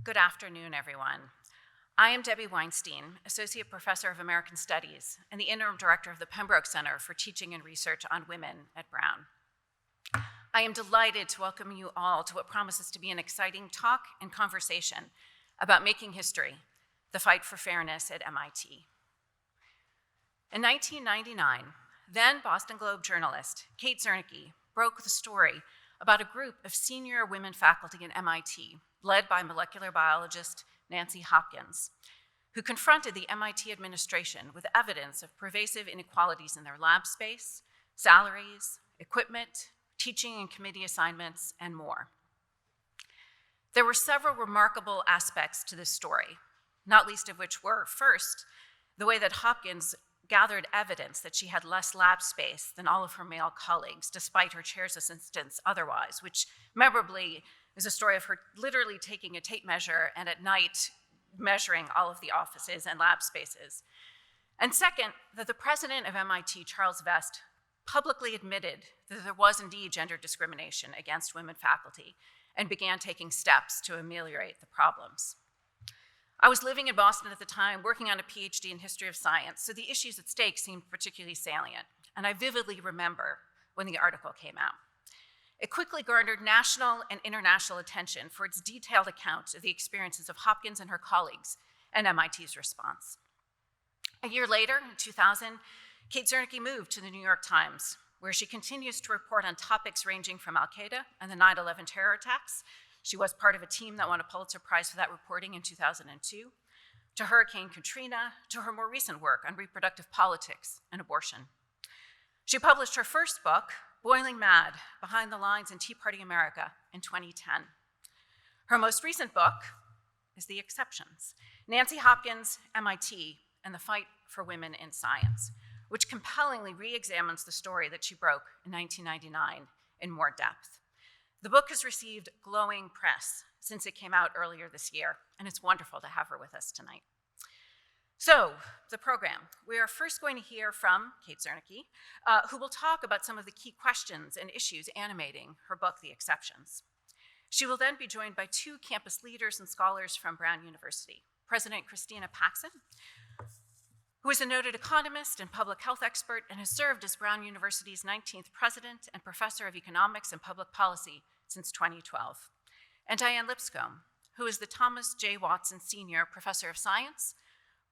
Good afternoon, everyone. I am Debbie Weinstein, Associate Professor of American Studies and the Interim Director of the Pembroke Center for Teaching and Research on Women at Brown. I am delighted to welcome you all to what promises to be an exciting talk and conversation about making history, the fight for fairness at MIT. In 1999, then Boston Globe journalist Kate Zernike broke the story about a group of senior women faculty at MIT, led by molecular biologist Nancy Hopkins, who confronted the MIT administration with evidence of pervasive inequalities in their lab space, salaries, equipment, teaching and committee assignments, and more. There were several remarkable aspects to this story, not least of which were, first, the way that Hopkins gathered evidence that she had less lab space than all of her male colleagues, despite her chair's assistance otherwise, which memorably is a story of her literally taking a tape measure and at night measuring all of the offices and lab spaces. And second, that the president of MIT, Charles Vest, publicly admitted that there was indeed gender discrimination against women faculty and began taking steps to ameliorate the problems. I was living in Boston at the time, working on a PhD in history of science, so the issues at stake seemed particularly salient, and I vividly remember when the article came out. It quickly garnered national and international attention for its detailed account of the experiences of Hopkins and her colleagues and MIT's response. A year later, in 2000, Kate Zernike moved to the New York Times, where she continues to report on topics ranging from Al-Qaeda and the 9/11 terror attacks. She was part of a team that won a Pulitzer Prize for that reporting in 2002, to Hurricane Katrina, to her more recent work on reproductive politics and abortion. She published her first book, Boiling Mad, Behind the Lines in Tea Party America, in 2010. Her most recent book is The Exceptions, Nancy Hopkins, MIT, and the Fight for Women in Science, which compellingly re-examines the story that she broke in 1999 in more depth. The book has received glowing press since it came out earlier this year, and it's wonderful to have her with us tonight. So, the program. We are first going to hear from Kate Zernike, who will talk about some of the key questions and issues animating her book, The Exceptions. She will then be joined by two campus leaders and scholars from Brown University, President Christina Paxson, who is a noted economist and public health expert and has served as Brown University's 19th president and professor of economics and public policy since 2012, and Diane Lipscombe, who is the Thomas J. Watson Senior Professor of Science,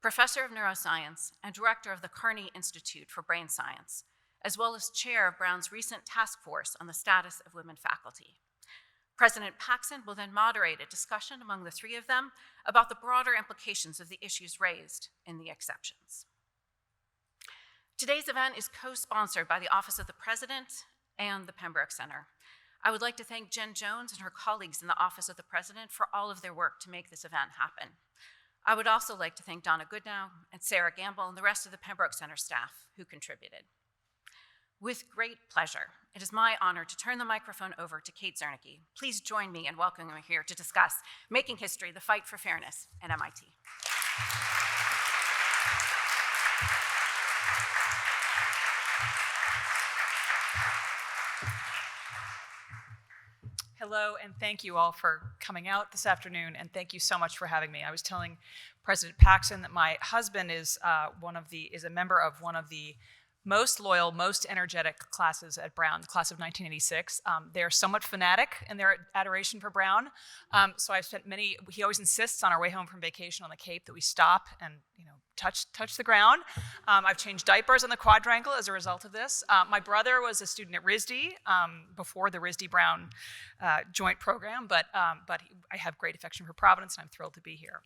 Professor of Neuroscience, and Director of the Carney Institute for Brain Science, as well as Chair of Brown's recent task force on the status of women faculty. President Paxson will then moderate a discussion among the three of them about the broader implications of the issues raised in The Exceptions. Today's event is co-sponsored by the Office of the President and the Pembroke Center. I would like to thank Jen Jones and her colleagues in the Office of the President for all of their work to make this event happen. I would also like to thank Donna Goodnow and Sarah Gamble and the rest of the Pembroke Center staff who contributed. With great pleasure, it is my honor to turn the microphone over to Kate Zernike. Please join me in welcoming her here to discuss Making History, the Fight for Fairness at MIT. Hello, and thank you all for coming out this afternoon, and thank you so much for having me. I was telling President Paxson that my husband is a member of one of the most loyal, most energetic classes at Brown, the class of 1986. They're somewhat fanatic in their adoration for Brown. So I've spent he always insists on our way home from vacation on the Cape that we stop and touch the ground. I've changed diapers on the quadrangle as a result of this. My brother was a student at RISD before the RISD-Brown joint program, but I have great affection for Providence, and I'm thrilled to be here.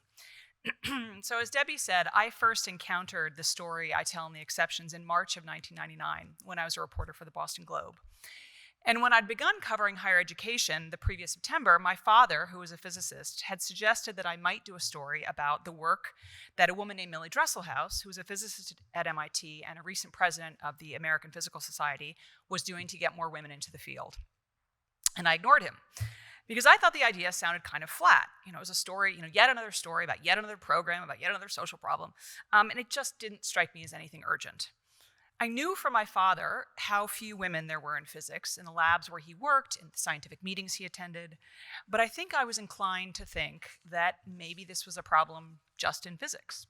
So as Debbie said, I first encountered the story I tell in The Exceptions in March of 1999 when I was a reporter for the Boston Globe. And when I'd begun covering higher education the previous September, my father, who was a physicist, had suggested that I might do a story about the work that a woman named Millie Dresselhaus, who was a physicist at MIT and a recent president of the American Physical Society, was doing to get more women into the field. And I ignored him, because I thought the idea sounded kind of flat. It was a story, yet another story about yet another program, about yet another social problem. And it just didn't strike me as anything urgent. I knew from my father how few women there were in physics, in the labs where he worked, in the scientific meetings he attended, but I think I was inclined to think that maybe this was a problem just in physics.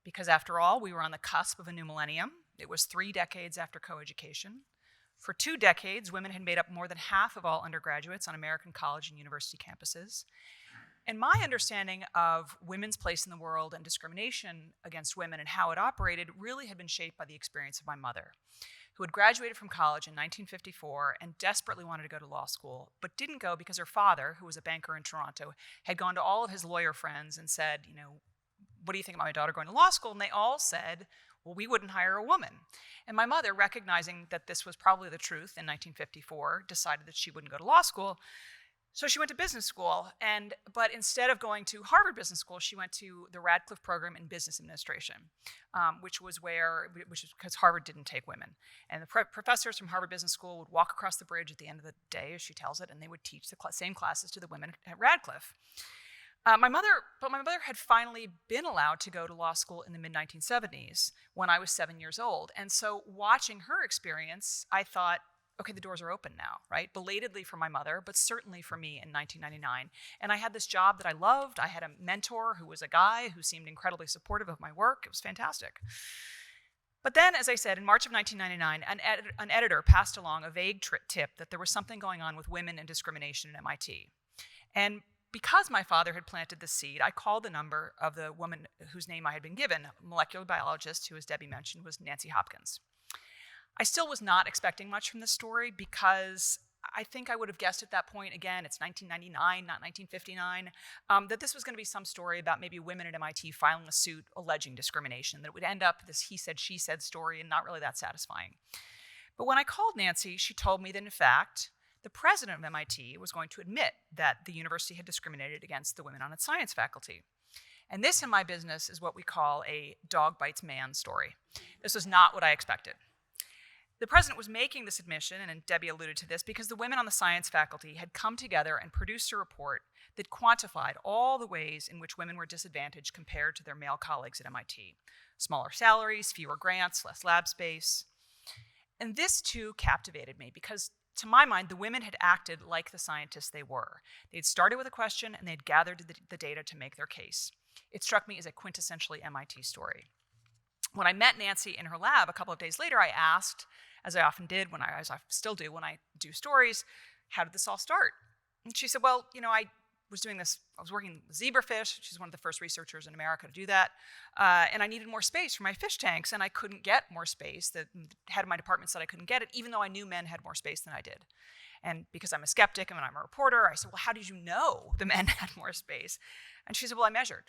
Because after all, we were on the cusp of a new millennium. It was 3 decades after coeducation. For 2 decades, women had made up more than half of all undergraduates on American college and university campuses. And my understanding of women's place in the world and discrimination against women and how it operated really had been shaped by the experience of my mother, who had graduated from college in 1954 and desperately wanted to go to law school, but didn't go because her father, who was a banker in Toronto, had gone to all of his lawyer friends and said, what do you think about my daughter going to law school? And they all said, well, we wouldn't hire a woman. And my mother, recognizing that this was probably the truth in 1954, decided that she wouldn't go to law school. So she went to business school, but instead of going to Harvard Business School, she went to the Radcliffe program in business administration, which is because Harvard didn't take women. And the professors from Harvard Business School would walk across the bridge at the end of the day, as she tells it, and they would teach the same classes to the women at Radcliffe. My mother had finally been allowed to go to law school in the mid-1970s when I was 7 years old. And so watching her experience, I thought, okay, the doors are open now, right? Belatedly for my mother, but certainly for me in 1999. And I had this job that I loved. I had a mentor who was a guy who seemed incredibly supportive of my work. It was fantastic. But then, as I said, in March of 1999, an editor passed along a vague tip that there was something going on with women and discrimination at MIT. And because my father had planted the seed, I called the number of the woman whose name I had been given, a molecular biologist who, as Debbie mentioned, was Nancy Hopkins. I still was not expecting much from this story because I think I would have guessed at that point, again, it's 1999, not 1959, that this was going to be some story about maybe women at MIT filing a suit alleging discrimination, that it would end up this he said, she said story and not really that satisfying. But when I called Nancy, she told me that, in fact, the president of MIT was going to admit that the university had discriminated against the women on its science faculty. And this in my business is what we call a dog bites man story. This was not what I expected. The president was making this admission, and Debbie alluded to this, because the women on the science faculty had come together and produced a report that quantified all the ways in which women were disadvantaged compared to their male colleagues at MIT. Smaller salaries, fewer grants, less lab space. And this too captivated me because, to my mind, the women had acted like the scientists they were. They'd started with a question and they'd gathered the data to make their case. It struck me as a quintessentially MIT story. When I met Nancy in her lab a couple of days later, I asked, as I often did, as I still do when I do stories, how did this all start? And she said, well, I was working with zebrafish. She's one of the first researchers in America to do that. And I needed more space for my fish tanks, and I couldn't get more space. The head of my department said I couldn't get it, even though I knew men had more space than I did. And because I'm a skeptic and I'm a reporter, I said, well, how did you know the men had more space? And she said, well, I measured.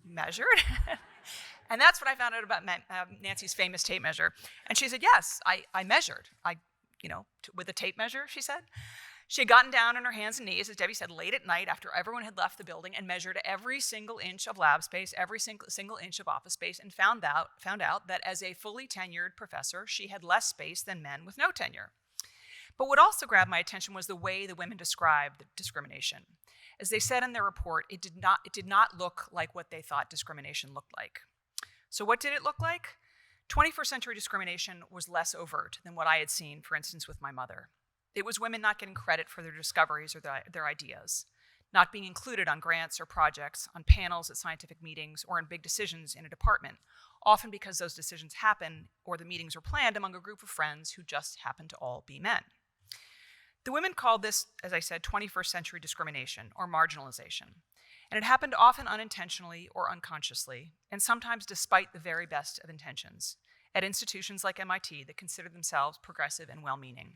Measured? And that's what I found out about Nancy's famous tape measure. And she said, yes, I measured. With a tape measure, she said. She had gotten down on her hands and knees, as Debbie said, late at night after everyone had left the building and measured every single inch of lab space, every single inch of office space, and found out that as a fully tenured professor, she had less space than men with no tenure. But what also grabbed my attention was the way the women described the discrimination. As they said in their report, it did not look like what they thought discrimination looked like. So what did it look like? 21st century discrimination was less overt than what I had seen, for instance, with my mother. It was women not getting credit for their discoveries or their ideas, not being included on grants or projects, on panels at scientific meetings, or in big decisions in a department, often because those decisions happen or the meetings were planned among a group of friends who just happened to all be men. The women called this, as I said, 21st century discrimination or marginalization. And it happened often unintentionally or unconsciously, and sometimes despite the very best of intentions, at institutions like MIT that consider themselves progressive and well-meaning.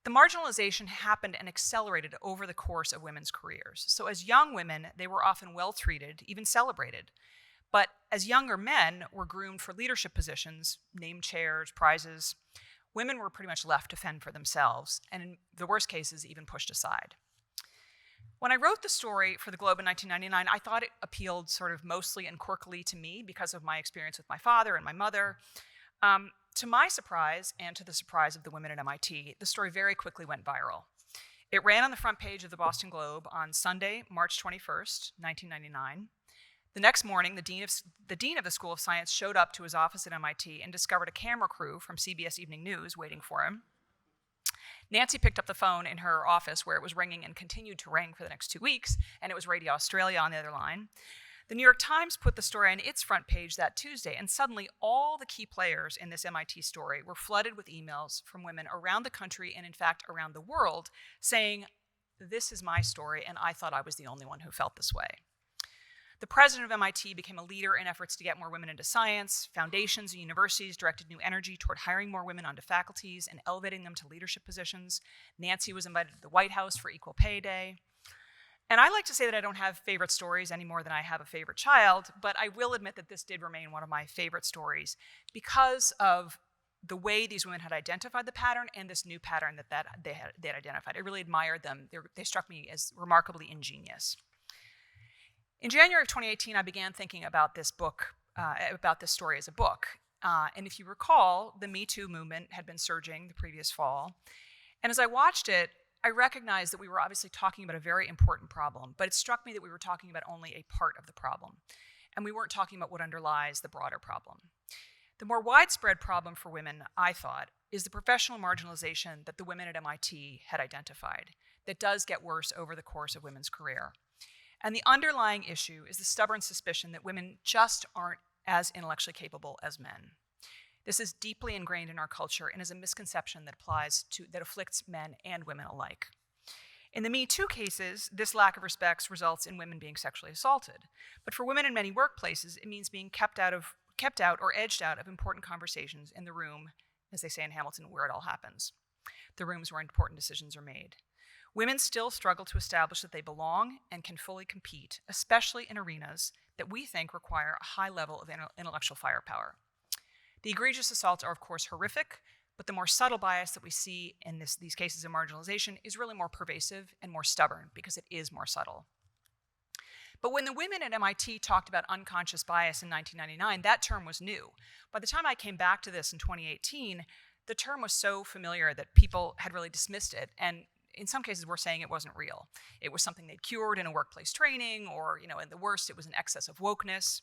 The marginalization happened and accelerated over the course of women's careers. So as young women, they were often well-treated, even celebrated. But as younger men were groomed for leadership positions, named chairs, prizes, women were pretty much left to fend for themselves, and in the worst cases, even pushed aside. When I wrote the story for the Globe in 1999, I thought it appealed sort of mostly and quirkily to me because of my experience with my father and my mother. To my surprise, and to the surprise of the women at MIT, the story very quickly went viral. It ran on the front page of the Boston Globe on Sunday, March 21st, 1999. The next morning, the dean of the School of Science showed up to his office at MIT and discovered a camera crew from CBS Evening News waiting for him. Nancy picked up the phone in her office where it was ringing and continued to ring for the next 2 weeks, and it was Radio Australia on the other line. The New York Times put the story on its front page that Tuesday, and suddenly all the key players in this MIT story were flooded with emails from women around the country and, in fact, around the world saying, "This is my story, and I thought I was the only one who felt this way." The president of MIT became a leader in efforts to get more women into science. Foundations and universities directed new energy toward hiring more women onto faculties and elevating them to leadership positions. Nancy was invited to the White House for Equal Pay Day. And I like to say that I don't have favorite stories any more than I have a favorite child, but I will admit that this did remain one of my favorite stories because of the way these women had identified the pattern and this new pattern that they had identified. I really admired them. They struck me as remarkably ingenious. In January of 2018, I began thinking about this book, about this story as a book. And if you recall, the Me Too movement had been surging the previous fall. And as I watched it, I recognized that we were obviously talking about a very important problem, but it struck me that we were talking about only a part of the problem. And we weren't talking about what underlies the broader problem. The more widespread problem for women, I thought, is the professional marginalization that the women at MIT had identified that does get worse over the course of women's career. And the underlying issue is the stubborn suspicion that women just aren't as intellectually capable as men. This is deeply ingrained in our culture and is a misconception that afflicts men and women alike. In the Me Too cases, this lack of respect results in women being sexually assaulted. But for women in many workplaces, it means being kept out or edged out of important conversations in the room, as they say in Hamilton, where it all happens. The rooms where important decisions are made. Women still struggle to establish that they belong and can fully compete, especially in arenas that we think require a high level of intellectual firepower. The egregious assaults are, of course, horrific, but the more subtle bias that we see in these cases of marginalization is really more pervasive and more stubborn because it is more subtle. But when the women at MIT talked about unconscious bias in 1999, that term was new. By the time I came back to this in 2018, the term was so familiar that people had really dismissed it, and in some cases, we're saying it wasn't real. It was something they'd cured in a workplace training, or, in the worst, it was an excess of wokeness.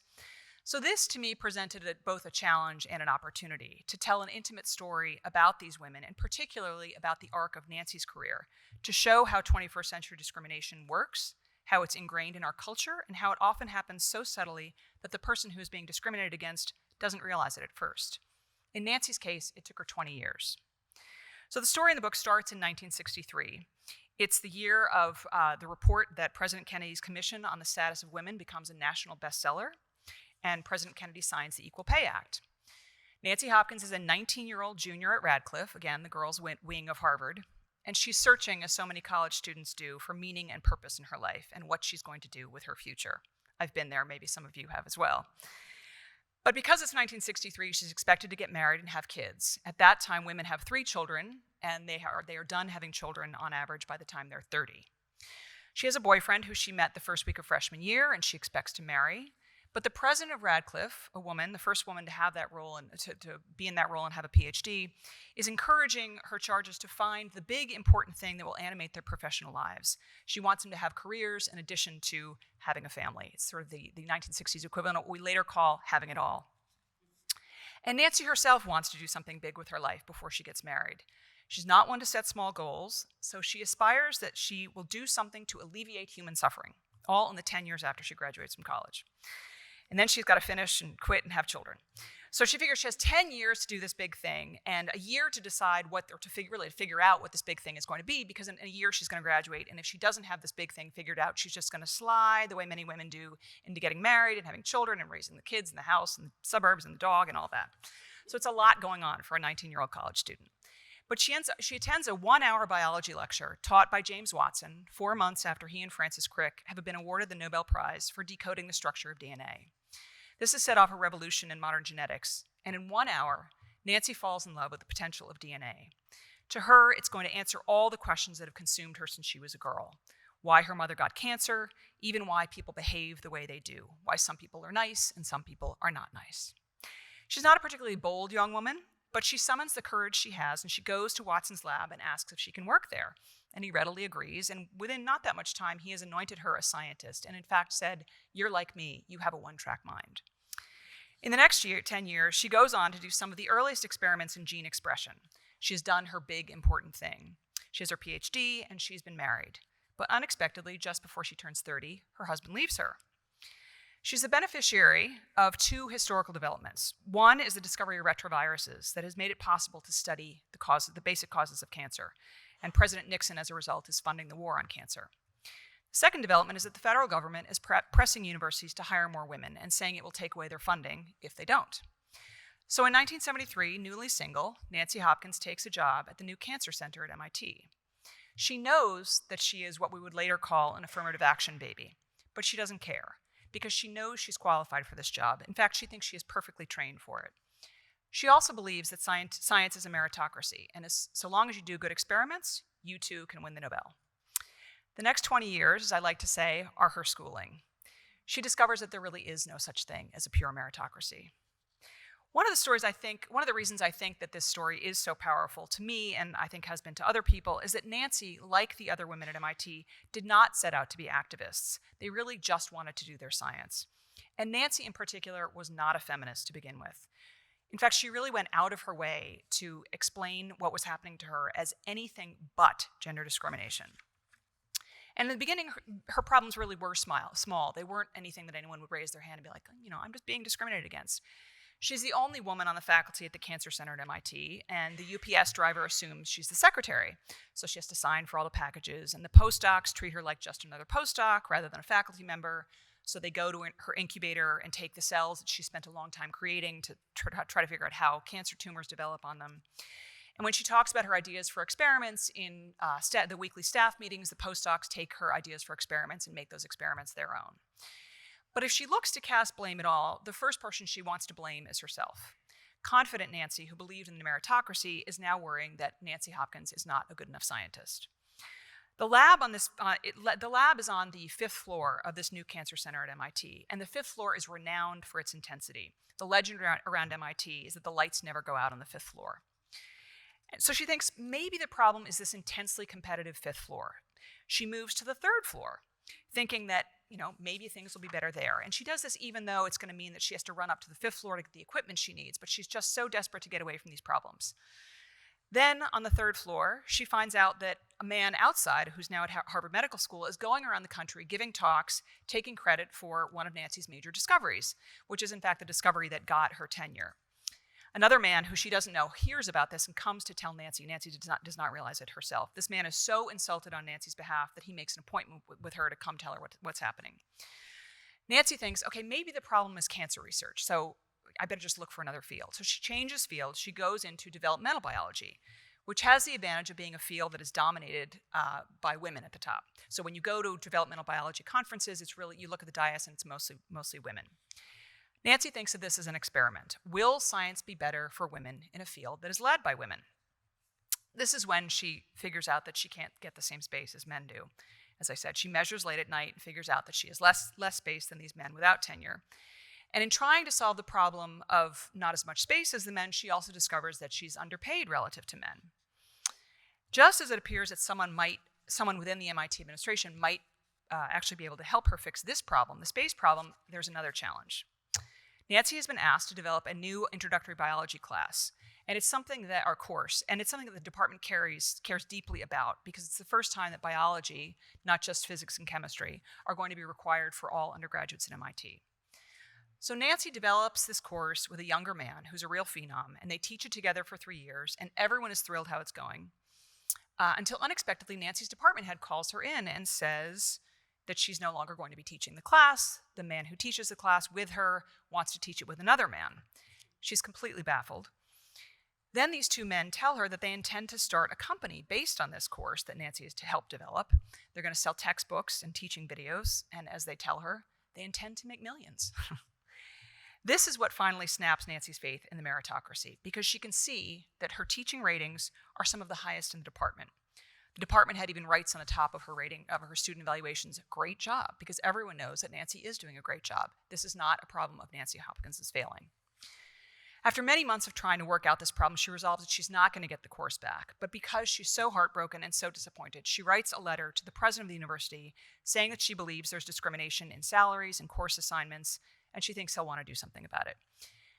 So this, to me, presented both a challenge and an opportunity to tell an intimate story about these women, and particularly about the arc of Nancy's career, to show how 21st century discrimination works, how it's ingrained in our culture, and how it often happens so subtly that the person who is being discriminated against doesn't realize it at first. In Nancy's case, it took her 20 years. So the story in the book starts in 1963. It's the year of the report that President Kennedy's Commission on the Status of Women becomes a national bestseller, and President Kennedy signs the Equal Pay Act. Nancy Hopkins is a 19-year-old junior at Radcliffe, again, the girls' wing of Harvard, and she's searching, as so many college students do, for meaning and purpose in her life and what she's going to do with her future. I've been there, maybe some of you have as well. But because it's 1963, she's expected to get married and have kids. At that time, women have 3 children, and they are done having children on average by the time they're 30. She has a boyfriend who she met the first week of freshman year, and she expects to marry. But the president of Radcliffe, a woman, the first woman to have that role and to be in that role and have a PhD, is encouraging her charges to find the big important thing that will animate their professional lives. She wants them to have careers in addition to having a family. It's sort of the 1960s equivalent of what we later call having it all. And Nancy herself wants to do something big with her life before she gets married. She's not one to set small goals, so she aspires that she will do something to alleviate human suffering, all in the 10 years after she graduates from college. And then she's got to finish and quit and have children. So she figures she has 10 years to do this big thing and a year to decide figure out what this big thing is going to be, because in a year she's going to graduate. And if she doesn't have this big thing figured out, she's just going to slide the way many women do into getting married and having children and raising the kids and the house and the suburbs and the dog and all that. So it's a lot going on for a 19-year-old college student. But she attends a 1-hour biology lecture taught by James Watson 4 months after he and Francis Crick have been awarded the Nobel Prize for decoding the structure of DNA. This has set off a revolution in modern genetics, and in 1 hour, Nancy falls in love with the potential of DNA. To her, it's going to answer all the questions that have consumed her since she was a girl. Why her mother got cancer, even why people behave the way they do, why some people are nice and some people are not nice. She's not a particularly bold young woman, But she summons the courage she has, and she goes to Watson's lab and asks if she can work there. And he readily agrees, and within not that much time, he has anointed her a scientist, and in fact said, "You're like me, you have a one-track mind." In the next 10 years, she goes on to do some of the earliest experiments in gene expression. She's done her big, important thing. She has her PhD, and she's been married. But unexpectedly, just before she turns 30, her husband leaves her. She's the beneficiary of two historical developments. One is the discovery of retroviruses that has made it possible to study the basic causes of cancer. And President Nixon, as a result, is funding the war on cancer. The second development is that the federal government is pressing universities to hire more women and saying it will take away their funding if they don't. So in 1973, newly single, Nancy Hopkins takes a job at the new cancer center at MIT. She knows that she is what we would later call an affirmative action baby, but she doesn't care because she knows she's qualified for this job. In fact, she thinks she is perfectly trained for it. She also believes that science is a meritocracy, and so long as you do good experiments, you too can win the Nobel. The next 20 years, as I like to say, are her schooling. She discovers that there really is no such thing as a pure meritocracy. One of the reasons I think that this story is so powerful to me, and I think has been to other people, is that Nancy, like the other women at MIT, did not set out to be activists. They really just wanted to do their science. And Nancy, in particular, was not a feminist to begin with. In fact, she really went out of her way to explain what was happening to her as anything but gender discrimination. And in the beginning, her problems really were small. They weren't anything that anyone would raise their hand and be like, I'm just being discriminated against. She's the only woman on the faculty at the Cancer Center at MIT, and the UPS driver assumes she's the secretary. So she has to sign for all the packages, and the postdocs treat her like just another postdoc rather than a faculty member. So they go to her incubator and take the cells that she spent a long time creating to try to figure out how cancer tumors develop on them. And when she talks about her ideas for experiments in the weekly staff meetings, the postdocs take her ideas for experiments and make those experiments their own. But if she looks to cast blame at all, the first person she wants to blame is herself. Confident Nancy, who believed in the meritocracy, is now worrying that Nancy Hopkins is not a good enough scientist. The lab is on the 5th floor of this new cancer center at MIT, and the 5th floor is renowned for its intensity. The legend around MIT is that the lights never go out on the 5th floor. And so she thinks maybe the problem is this intensely competitive 5th floor. She moves to the 3rd floor, thinking that maybe things will be better there. And she does this even though it's going to mean that she has to run up to the 5th floor to get the equipment she needs, but she's just so desperate to get away from these problems. Then on the 3rd floor, she finds out that a man outside, who's now at Harvard Medical School, is going around the country giving talks, taking credit for one of Nancy's major discoveries, which is in fact the discovery that got her tenure. Another man who she doesn't know hears about this and comes to tell Nancy. Nancy does not realize it herself. This man is so insulted on Nancy's behalf that he makes an appointment with her to come tell her what's happening. Nancy thinks, okay, maybe the problem is cancer research, so I better just look for another field. So she changes fields. She goes into developmental biology, which has the advantage of being a field that is dominated by women at the top. So when you go to developmental biology conferences, it's really, you look at the dais and it's mostly women. Nancy thinks of this as an experiment. Will science be better for women in a field that is led by women? This is when she figures out that she can't get the same space as men do. As I said, she measures late at night and figures out that she has less space than these men without tenure. And in trying to solve the problem of not as much space as the men, she also discovers that she's underpaid relative to men. Just as it appears that someone within the MIT administration might actually be able to help her fix this problem, the space problem, there's another challenge. Nancy has been asked to develop a new introductory biology class, and it's something that the department cares deeply about because it's the first time that biology, not just physics and chemistry, are going to be required for all undergraduates at MIT. So Nancy develops this course with a younger man who's a real phenom, and they teach it together for 3 years, and everyone is thrilled how it's going, until unexpectedly Nancy's department head calls her in and says that she's no longer going to be teaching the class. The man who teaches the class with her wants to teach it with another man. She's completely baffled. Then these two men tell her that they intend to start a company based on this course that Nancy is to help develop. They're going to sell textbooks and teaching videos, and as they tell her, they intend to make millions. This is what finally snaps Nancy's faith in the meritocracy, because she can see that her teaching ratings are some of the highest in the department. The department head even writes on the top of her rating of her student evaluations, "Great job," because everyone knows that Nancy is doing a great job. This is not a problem of Nancy Hopkins is failing. After many months of trying to work out this problem, she resolves that she's not going to get the course back. But because she's so heartbroken and so disappointed, she writes a letter to the president of the university saying that she believes there's discrimination in salaries and course assignments, and she thinks he'll want to do something about it.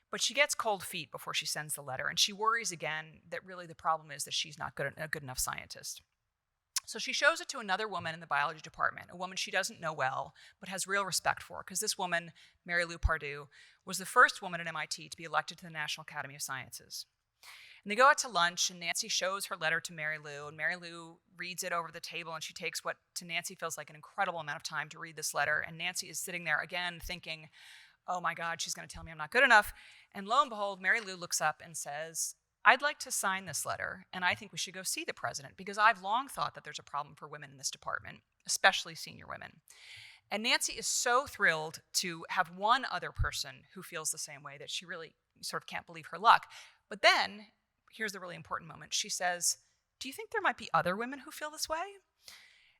But she gets cold feet before she sends the letter, and she worries again that really the problem is that she's not a good enough scientist. So she shows it to another woman in the biology department, a woman she doesn't know well, but has real respect for, because this woman, Mary Lou Pardue, was the first woman at MIT to be elected to the National Academy of Sciences. And they go out to lunch, and Nancy shows her letter to Mary Lou, and Mary Lou reads it over the table, and she takes what to Nancy feels like an incredible amount of time to read this letter, and Nancy is sitting there again thinking, oh my God, she's going to tell me I'm not good enough. And lo and behold, Mary Lou looks up and says, I'd like to sign this letter, and I think we should go see the president, because I've long thought that there's a problem for women in this department, especially senior women. And Nancy is so thrilled to have one other person who feels the same way that she really sort of can't believe her luck. But then, here's the really important moment. She says, do you think there might be other women who feel this way?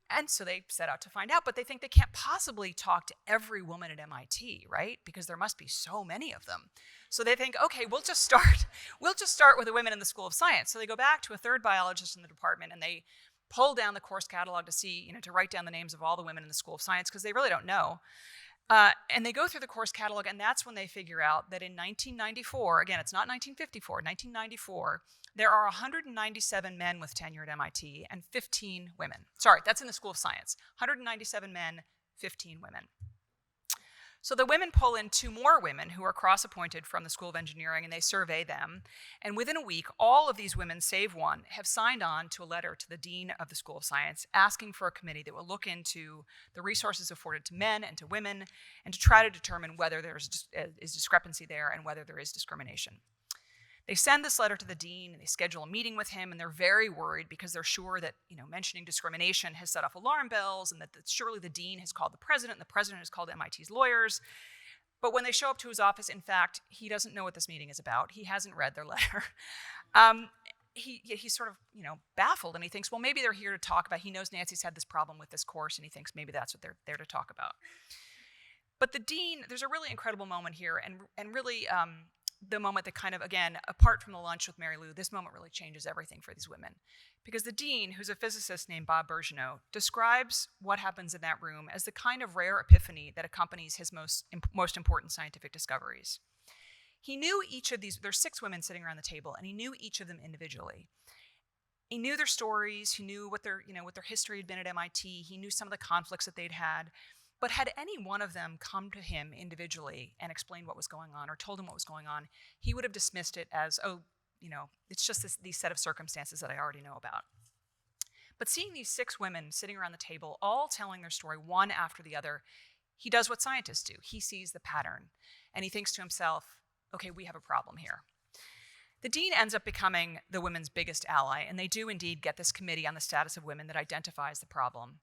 And so they set out to find out, but they think they can't possibly talk to every woman at MIT, right? Because there must be so many of them. So they think, okay, we'll just start with the women in the School of Science. So they go back to a third biologist in the department, and they pull down the course catalog to see, to write down the names of all the women in the School of Science, because they really don't know. And they go through the course catalog, and that's when they figure out that in 1994, again, it's not 1954, 1994, there are 197 men with tenure at MIT and 15 women. Sorry, that's in the School of Science. 197 men, 15 women. So the women pull in 2 more women who are cross-appointed from the School of Engineering, and they survey them. And within a week, all of these women, save one, have signed on to a letter to the dean of the School of Science asking for a committee that will look into the resources afforded to men and to women and to try to determine whether there is discrepancy there and whether there is discrimination. They send this letter to the dean, and they schedule a meeting with him, and they're very worried because they're sure that mentioning discrimination has set off alarm bells, and that surely the dean has called the president, and the president has called MIT's lawyers. But when they show up to his office, in fact, he doesn't know what this meeting is about. He hasn't read their letter. He's sort of baffled, and he thinks, well, maybe they're here to talk about. He knows Nancy's had this problem with this course, and he thinks maybe that's what they're there to talk about. But the dean, there's a really incredible moment here, and really. The moment that kind of, again, apart from the lunch with Mary Lou, this moment really changes everything for these women. Because the dean, who's a physicist named Bob Bergeneau, describes what happens in that room as the kind of rare epiphany that accompanies his most important scientific discoveries. He knew each of these, there's 6 women sitting around the table, and he knew each of them individually. He knew their stories, he knew what their history had been at MIT, he knew some of the conflicts that they'd had. But had any one of them come to him individually and explained what was going on or told him what was going on, he would have dismissed it as, it's just these set of circumstances that I already know about. But seeing these 6 women sitting around the table, all telling their story one after the other, he does what scientists do. He sees the pattern, and he thinks to himself, okay, we have a problem here. The dean ends up becoming the women's biggest ally, and they do indeed get this committee on the status of women that identifies the problem.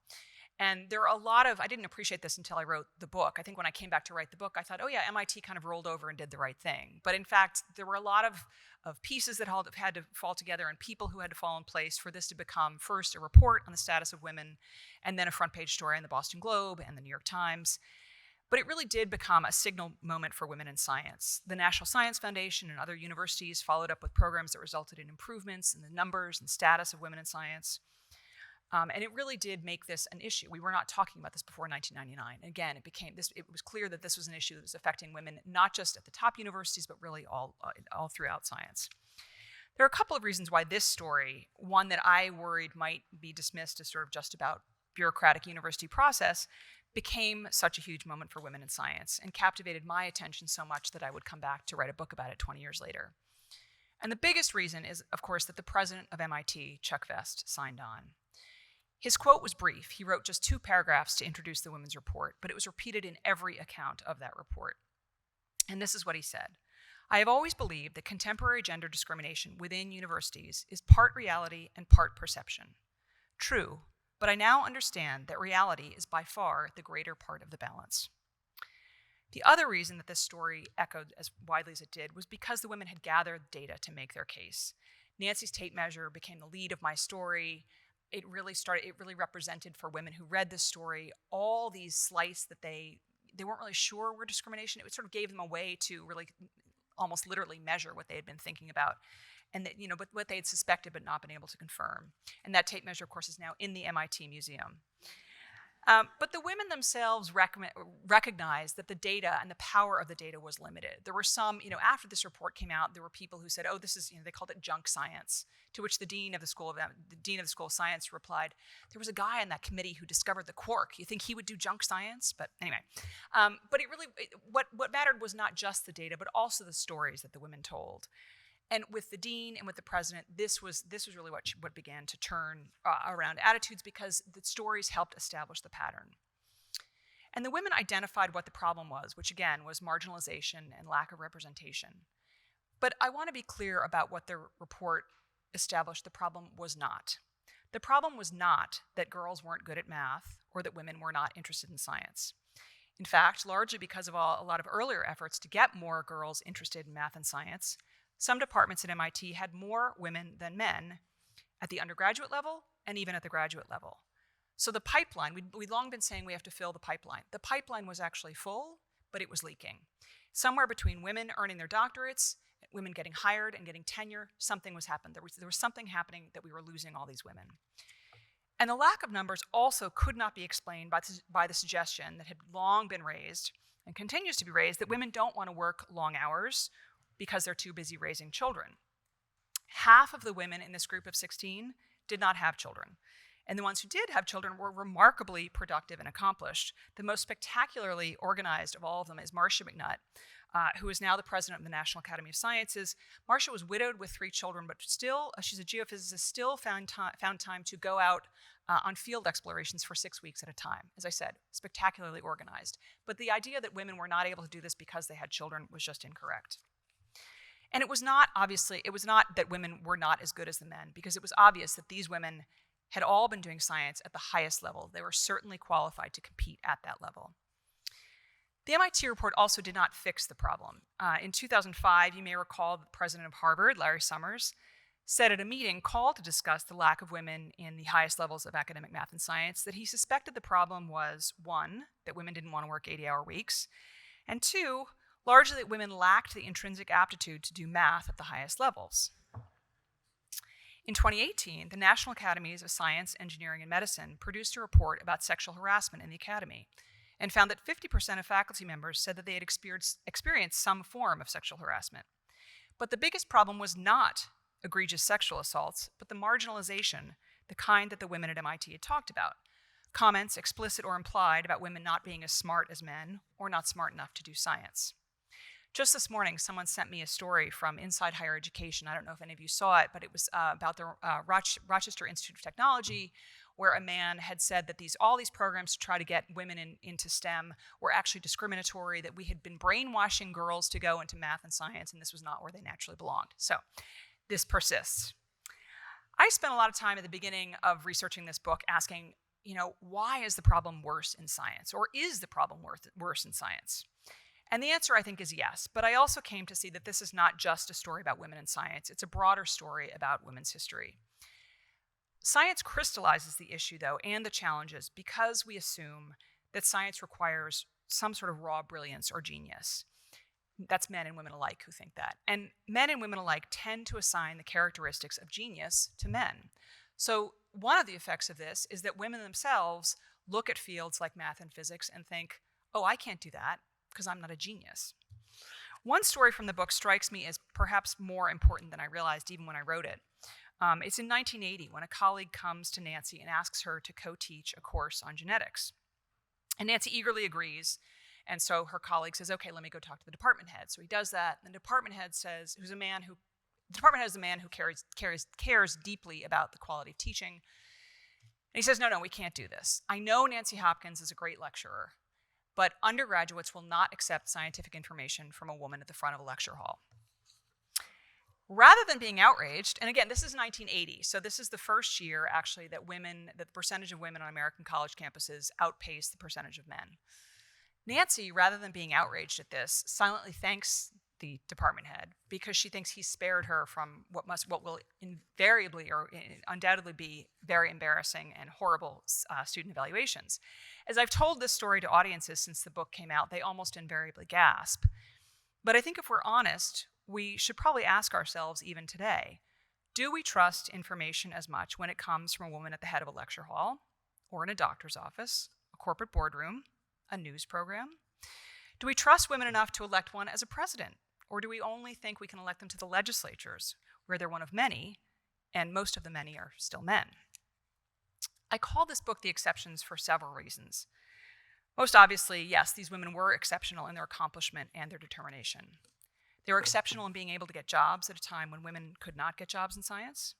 And there are a lot of, I didn't appreciate this until I wrote the book. I think when I came back to write the book, I thought, oh yeah, MIT kind of rolled over and did the right thing. But in fact, there were a lot of pieces that had to fall together and people who had to fall in place for this to become first a report on the status of women, and then a front page story in the Boston Globe and the New York Times. But it really did become a signal moment for women in science. The National Science Foundation and other universities followed up with programs that resulted in improvements in the numbers and status of women in science. And it really did make this an issue. We were not talking about this before 1999. Again, it was clear that this was an issue that was affecting women, not just at the top universities, but really all throughout science. There are a couple of reasons why this story, one that I worried might be dismissed as sort of just about bureaucratic university process, became such a huge moment for women in science and captivated my attention so much that I would come back to write a book about it 20 years later. And the biggest reason is, of course, that the president of MIT, Chuck Vest, signed on. His quote was brief. He wrote just 2 paragraphs to introduce the women's report, but it was repeated in every account of that report. And this is what he said. I have always believed that contemporary gender discrimination within universities is part reality and part perception. True, but I now understand that reality is by far the greater part of the balance. The other reason that this story echoed as widely as it did was because the women had gathered data to make their case. Nancy's tape measure became the lead of my story. It really represented for women who read this story all these slights that they weren't really sure were discrimination. It sort of gave them a way to really almost literally measure what they had been thinking about, and that, but what they had suspected but not been able to confirm. And that tape measure, of course, is now in the MIT Museum. But the women themselves recognized that the data and the power of the data was limited. There were some, after this report came out, there were people who said, "Oh, this is," they called it junk science. To which the dean of the School of Science replied, "There was a guy on that committee who discovered the quark. You think he would do junk science?" But anyway, but what mattered was not just the data, but also the stories that the women told. And with the dean and with the president, this was really what began to turn around attitudes, because the stories helped establish the pattern. And the women identified what the problem was, which again was marginalization and lack of representation. But I want to be clear about what the report established the problem was not. The problem was not that girls weren't good at math or that women were not interested in science. In fact, largely because of a lot of earlier efforts to get more girls interested in math and science, some departments at MIT had more women than men at the undergraduate level and even at the graduate level. So the pipeline, we'd long been saying we have to fill the pipeline. The pipeline was actually full, but it was leaking. Somewhere between women earning their doctorates, women getting hired and getting tenure, something was happening. There was something happening that we were losing all these women. And the lack of numbers also could not be explained by the suggestion that had long been raised and continues to be raised that women don't want to work long hours because they're too busy raising children. Half of the women in this group of 16 did not have children. And the ones who did have children were remarkably productive and accomplished. The most spectacularly organized of all of them is Marcia McNutt, who is now the president of the National Academy of Sciences. Marcia was widowed with 3 children, but still, she's a geophysicist, still found time to go out on field explorations for 6 weeks at a time. As I said, spectacularly organized. But the idea that women were not able to do this because they had children was just incorrect. And it was not that women were not as good as the men, because it was obvious that these women had all been doing science at the highest level. They were certainly qualified to compete at that level. The MIT report also did not fix the problem. In 2005, you may recall the president of Harvard, Larry Summers, said at a meeting called to discuss the lack of women in the highest levels of academic math and science that he suspected the problem was, 1, that women didn't want to work 80-hour weeks, and 2, largely that women lacked the intrinsic aptitude to do math at the highest levels. In 2018, the National Academies of Science, Engineering, and Medicine produced a report about sexual harassment in the academy and found that 50% of faculty members said that they had experienced some form of sexual harassment. But the biggest problem was not egregious sexual assaults, but the marginalization, the kind that the women at MIT had talked about. Comments, explicit or implied, about women not being as smart as men or not smart enough to do science. Just this morning, someone sent me a story from Inside Higher Education. I don't know if any of you saw it, but it was about the Rochester Institute of Technology, where a man had said that all these programs to try to get women into STEM were actually discriminatory, that we had been brainwashing girls to go into math and science, and this was not where they naturally belonged. So this persists. I spent a lot of time at the beginning of researching this book asking, why is the problem worse in science? Or is the problem worse in science? And the answer, I think, is yes. But I also came to see that this is not just a story about women in science. It's a broader story about women's history. Science crystallizes the issue, though, and the challenges, because we assume that science requires some sort of raw brilliance or genius. That's men and women alike who think that. And men and women alike tend to assign the characteristics of genius to men. So one of the effects of this is that women themselves look at fields like math and physics and think, oh, I can't do that because I'm not a genius. One story from the book strikes me as perhaps more important than I realized even when I wrote it. It's in 1980 when a colleague comes to Nancy and asks her to co-teach a course on genetics. And Nancy eagerly agrees, and so her colleague says, okay, let me go talk to the department head. So he does that, and the department head says, the department head is a man who cares deeply about the quality of teaching. And he says, no, we can't do this. I know Nancy Hopkins is a great lecturer, but undergraduates will not accept scientific information from a woman at the front of a lecture hall. Rather than being outraged, and again, this is 1980, so this is the first year, actually, that the percentage of women on American college campuses outpaced the percentage of men. Nancy, rather than being outraged at this, silently thanks the department head because she thinks he spared her from what will invariably or undoubtedly be very embarrassing and horrible student evaluations. As I've told this story to audiences since the book came out, they almost invariably gasp. But I think if we're honest, we should probably ask ourselves even today, do we trust information as much when it comes from a woman at the head of a lecture hall, or in a doctor's office, a corporate boardroom, a news program? Do we trust women enough to elect one as a president? Or do we only think we can elect them to the legislatures, where they're one of many, and most of the many are still men? I call this book The Exceptions for several reasons. Most obviously, yes, these women were exceptional in their accomplishment and their determination. They were exceptional in being able to get jobs at a time when women could not get jobs in science.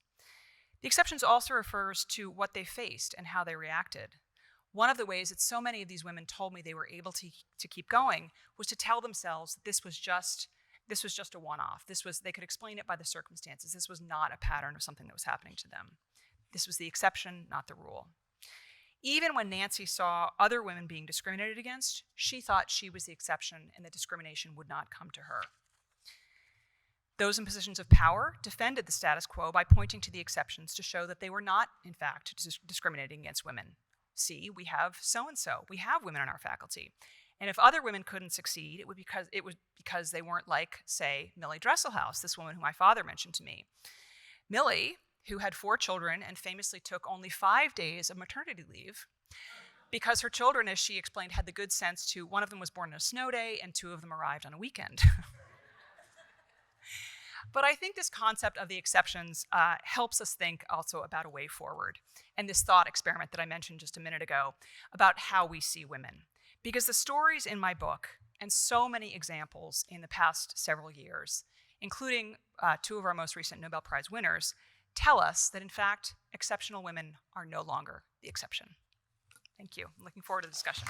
The exceptions also refers to what they faced and how they reacted. One of the ways that so many of these women told me they were able to keep going was to tell themselves that this was just a one-off. They could explain it by the circumstances. This was not a pattern of something that was happening to them. This was the exception, not the rule. Even when Nancy saw other women being discriminated against, she thought she was the exception and that discrimination would not come to her. Those in positions of power defended the status quo by pointing to the exceptions to show that they were not, in fact, discriminating against women. See, we have so-and-so. We have women on our faculty. And if other women couldn't succeed, it was because they weren't like, say, Millie Dresselhaus, this woman who my father mentioned to me. Millie, who had 4 children and famously took only 5 days of maternity leave, because her children, as she explained, had the good sense to, one of them was born on a snow day and 2 of them arrived on a weekend. But I think this concept of the exceptions helps us think also about a way forward, and this thought experiment that I mentioned just a minute ago about how we see women. Because the stories in my book, and so many examples in the past several years, including 2 of our most recent Nobel Prize winners, tell us that in fact, exceptional women are no longer the exception. Thank you. I'm looking forward to the discussion.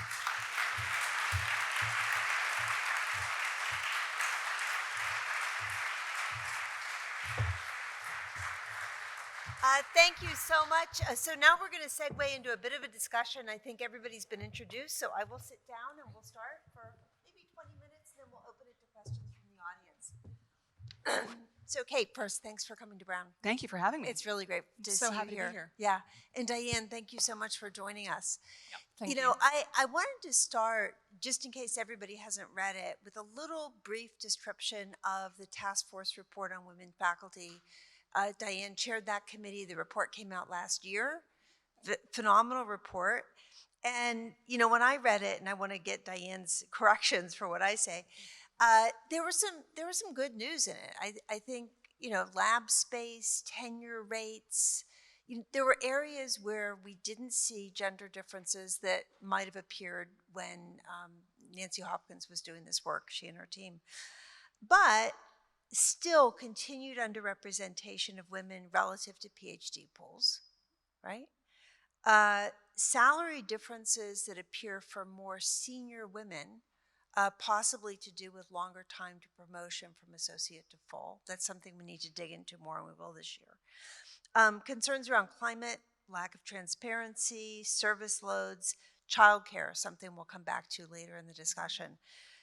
Thank you so much. So now we're going to segue into a bit of a discussion. I think everybody's been introduced, so I will sit down and we'll start for maybe 20 minutes, then we'll open it to questions from the audience. So Kate, first, thanks for coming to Brown. Thank you for having me. It's really great to so see happy you to here. be here. Yeah, and Diane, thank you so much for joining us. Thank you know, I wanted to start, just in case everybody hasn't read it, with a little brief description of the task force report on women faculty. Diane chaired that committee. The report came out last year. Phenomenal report. And, you know, when I read it, and I want to get Diane's corrections for what I say, there was some good news in it. I think, you know, lab space, tenure rates, there were areas where we didn't see gender differences that might have appeared when Nancy Hopkins was doing this work, she and her team. But still continued underrepresentation of women relative to PhD pools, right? Salary differences that appear for more senior women, possibly to do with longer time to promotion from associate to full. That's something we need to dig into more, and we will this year. Concerns around climate, lack of transparency, service loads, childcare, something we'll come back to later in the discussion.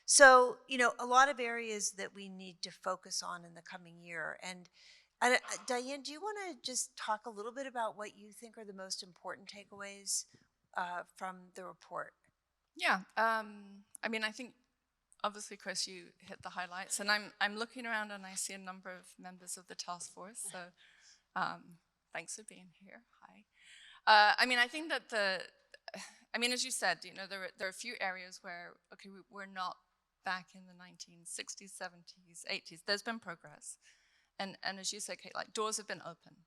So, you know, a lot of areas that we need to focus on in the coming year. And Diane, do you want to just talk a little bit about what you think are the most important takeaways from the report? Yeah, I mean, I think obviously, Chris, you hit the highlights, and I'm looking around and I see a number of members of the task force. So, thanks for being here. Hi. I mean, I think that as you said, you know, there are a few areas where we're not back in the 1960s, 70s, 80s. There's been progress, and as you said, Kate, like doors have been open,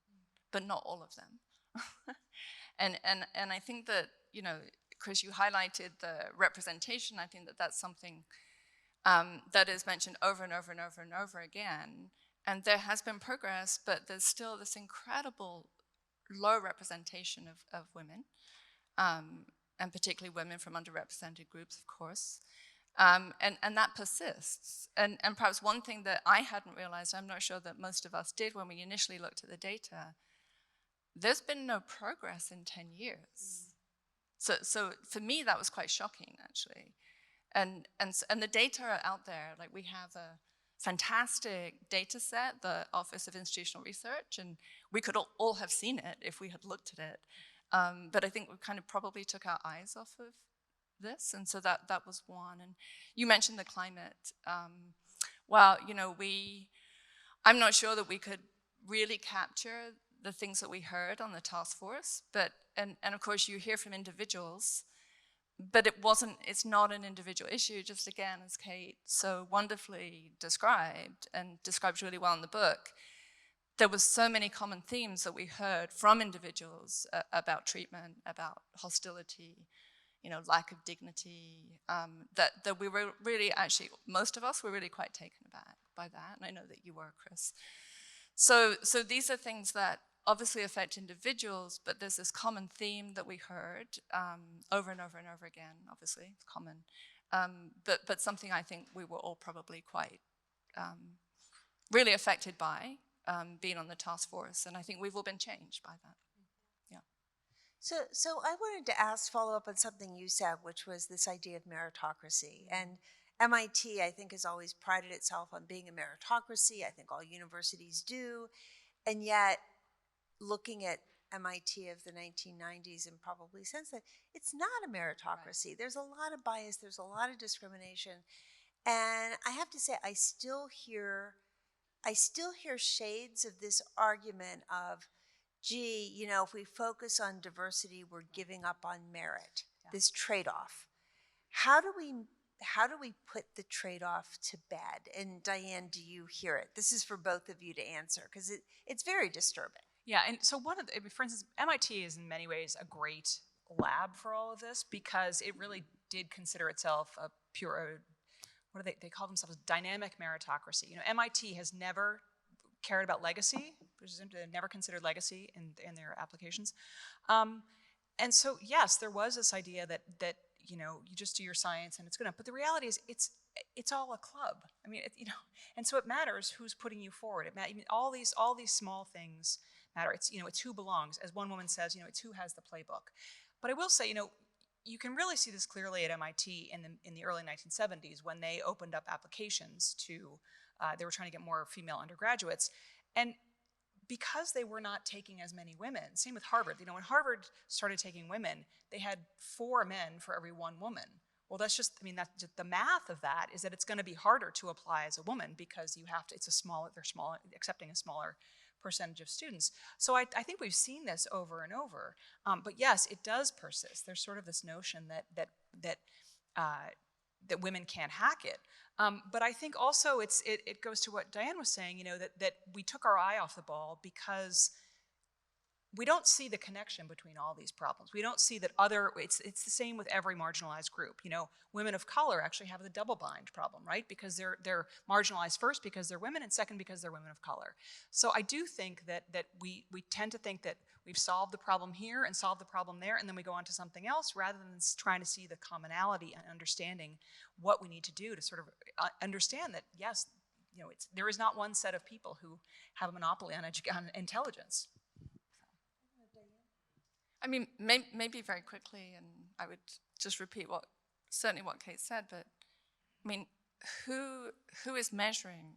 but not all of them. and I think that, you know, Chris, you highlighted the representation. I think that that's something that is mentioned over and over and over and over again. And there has been progress, but there's still this incredible low representation of women, and particularly women from underrepresented groups, of course. And that persists. And perhaps one thing that I hadn't realized, I'm not sure that most of us did when we initially looked at the data, there's been no progress in 10 years. So for me, that was quite shocking, actually. And the data are out there. Like, we have a fantastic data set, the Office of Institutional Research, and we could all have seen it if we had looked at it. But I think we kind of probably took our eyes off of this, and so that was one. And you mentioned the climate. Well, you know, I'm not sure that we could really capture the things that we heard on the task force, but, and of course you hear from individuals, but it's not an individual issue, just again, as Kate so wonderfully described, and describes really well in the book, there was so many common themes that we heard from individuals about treatment, about hostility, lack of dignity, that we were really actually, most of us were really quite taken aback by that, and I know that you were, Chris. So these are things that obviously affect individuals, but there's this common theme that we heard over and over and over again, obviously, it's common, but something I think we were all probably quite really affected by being on the task force, and I think we've all been changed by that. So I wanted to follow up on something you said, which was this idea of meritocracy. And MIT, I think, has always prided itself on being a meritocracy. I think all universities do. And yet, looking at MIT of the 1990s and probably since then, it's not a meritocracy. Right. There's a lot of bias. There's a lot of discrimination. And I have to say, I still hear shades of this argument of, gee, if we focus on diversity, we're giving up on merit, this trade-off. How do we put the trade-off to bed? And Diane, do you hear it? This is for both of you to answer, because it's very disturbing. Yeah, and so for instance, MIT is in many ways a great lab for all of this, because it really did consider itself a pure, what do they call themselves, dynamic meritocracy. MIT has never cared about legacy, they've never considered legacy in their applications. And so, yes, there was this idea that you just do your science and it's good enough. But the reality is it's all a club. I mean, and so it matters who's putting you forward. All these small things matter. It's who belongs. As one woman says, it's who has the playbook. But I will say, you can really see this clearly at MIT in the early 1970s when they opened up applications to, they were trying to get more female undergraduates. And because they were not taking as many women, same with Harvard. When Harvard started taking women, they had 4 men for every 1 woman. Well, that's just the math of that is that it's going to be harder to apply as a woman because you have to, they're accepting a smaller percentage of students. So I think we've seen this over and over. But yes, it does persist. There's sort of this notion that women can't hack it. But I think also it goes to what Diane was saying, that we took our eye off the ball because we don't see the connection between all these problems. We don't see that it's the same with every marginalized group. Women of color actually have the double bind problem, right? Because they're marginalized first because they're women, and second because they're women of color. So I do think that we tend to think that we've solved the problem here and solved the problem there, and then we go on to something else rather than trying to see the commonality and understanding what we need to do to sort of understand that, yes, there is not one set of people who have a monopoly on intelligence. I mean, maybe very quickly, and I would just repeat what Kate said, but I mean, who is measuring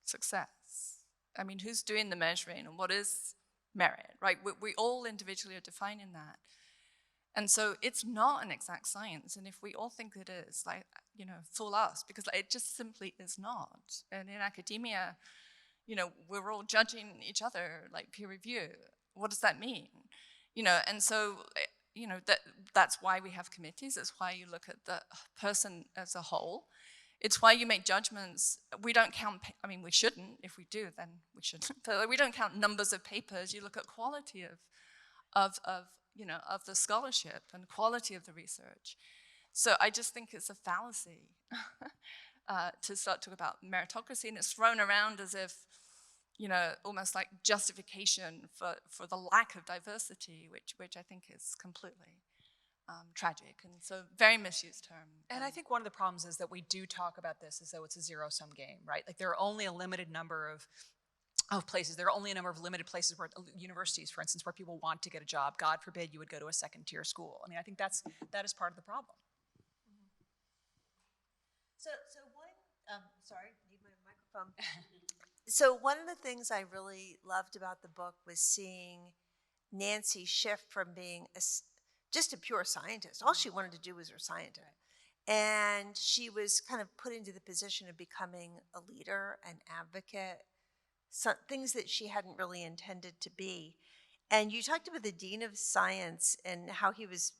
success? I mean, who's doing the measuring, and what is merit, right? We all individually are defining that. And so it's not an exact science, and if we all think it is, fool us, because it just simply is not. And in academia, we're all judging each other, like peer review. What does that mean? And so, that's why we have committees. It's why you look at the person as a whole. It's why you make judgments. We don't count, we shouldn't. If we do, then we shouldn't. But we don't count numbers of papers. You look at quality of the scholarship and quality of the research. So I just think it's a fallacy to start talking about meritocracy, and it's thrown around as if, almost like justification for the lack of diversity, which I think is completely tragic, and so very misused term. And I think one of the problems is that we do talk about this as though it's a zero-sum game, right? Like there are only a limited number of places. There are only a number of limited places where universities, for instance, where people want to get a job. God forbid you would go to a second-tier school. I think that is part of the problem. So one, sorry, need my microphone. So one of the things I really loved about the book was seeing Nancy shift from being just a pure scientist. All she wanted to do was her scientist. Right. And she was kind of put into the position of becoming a leader, an advocate, things that she hadn't really intended to be. And you talked about the dean of science and how he was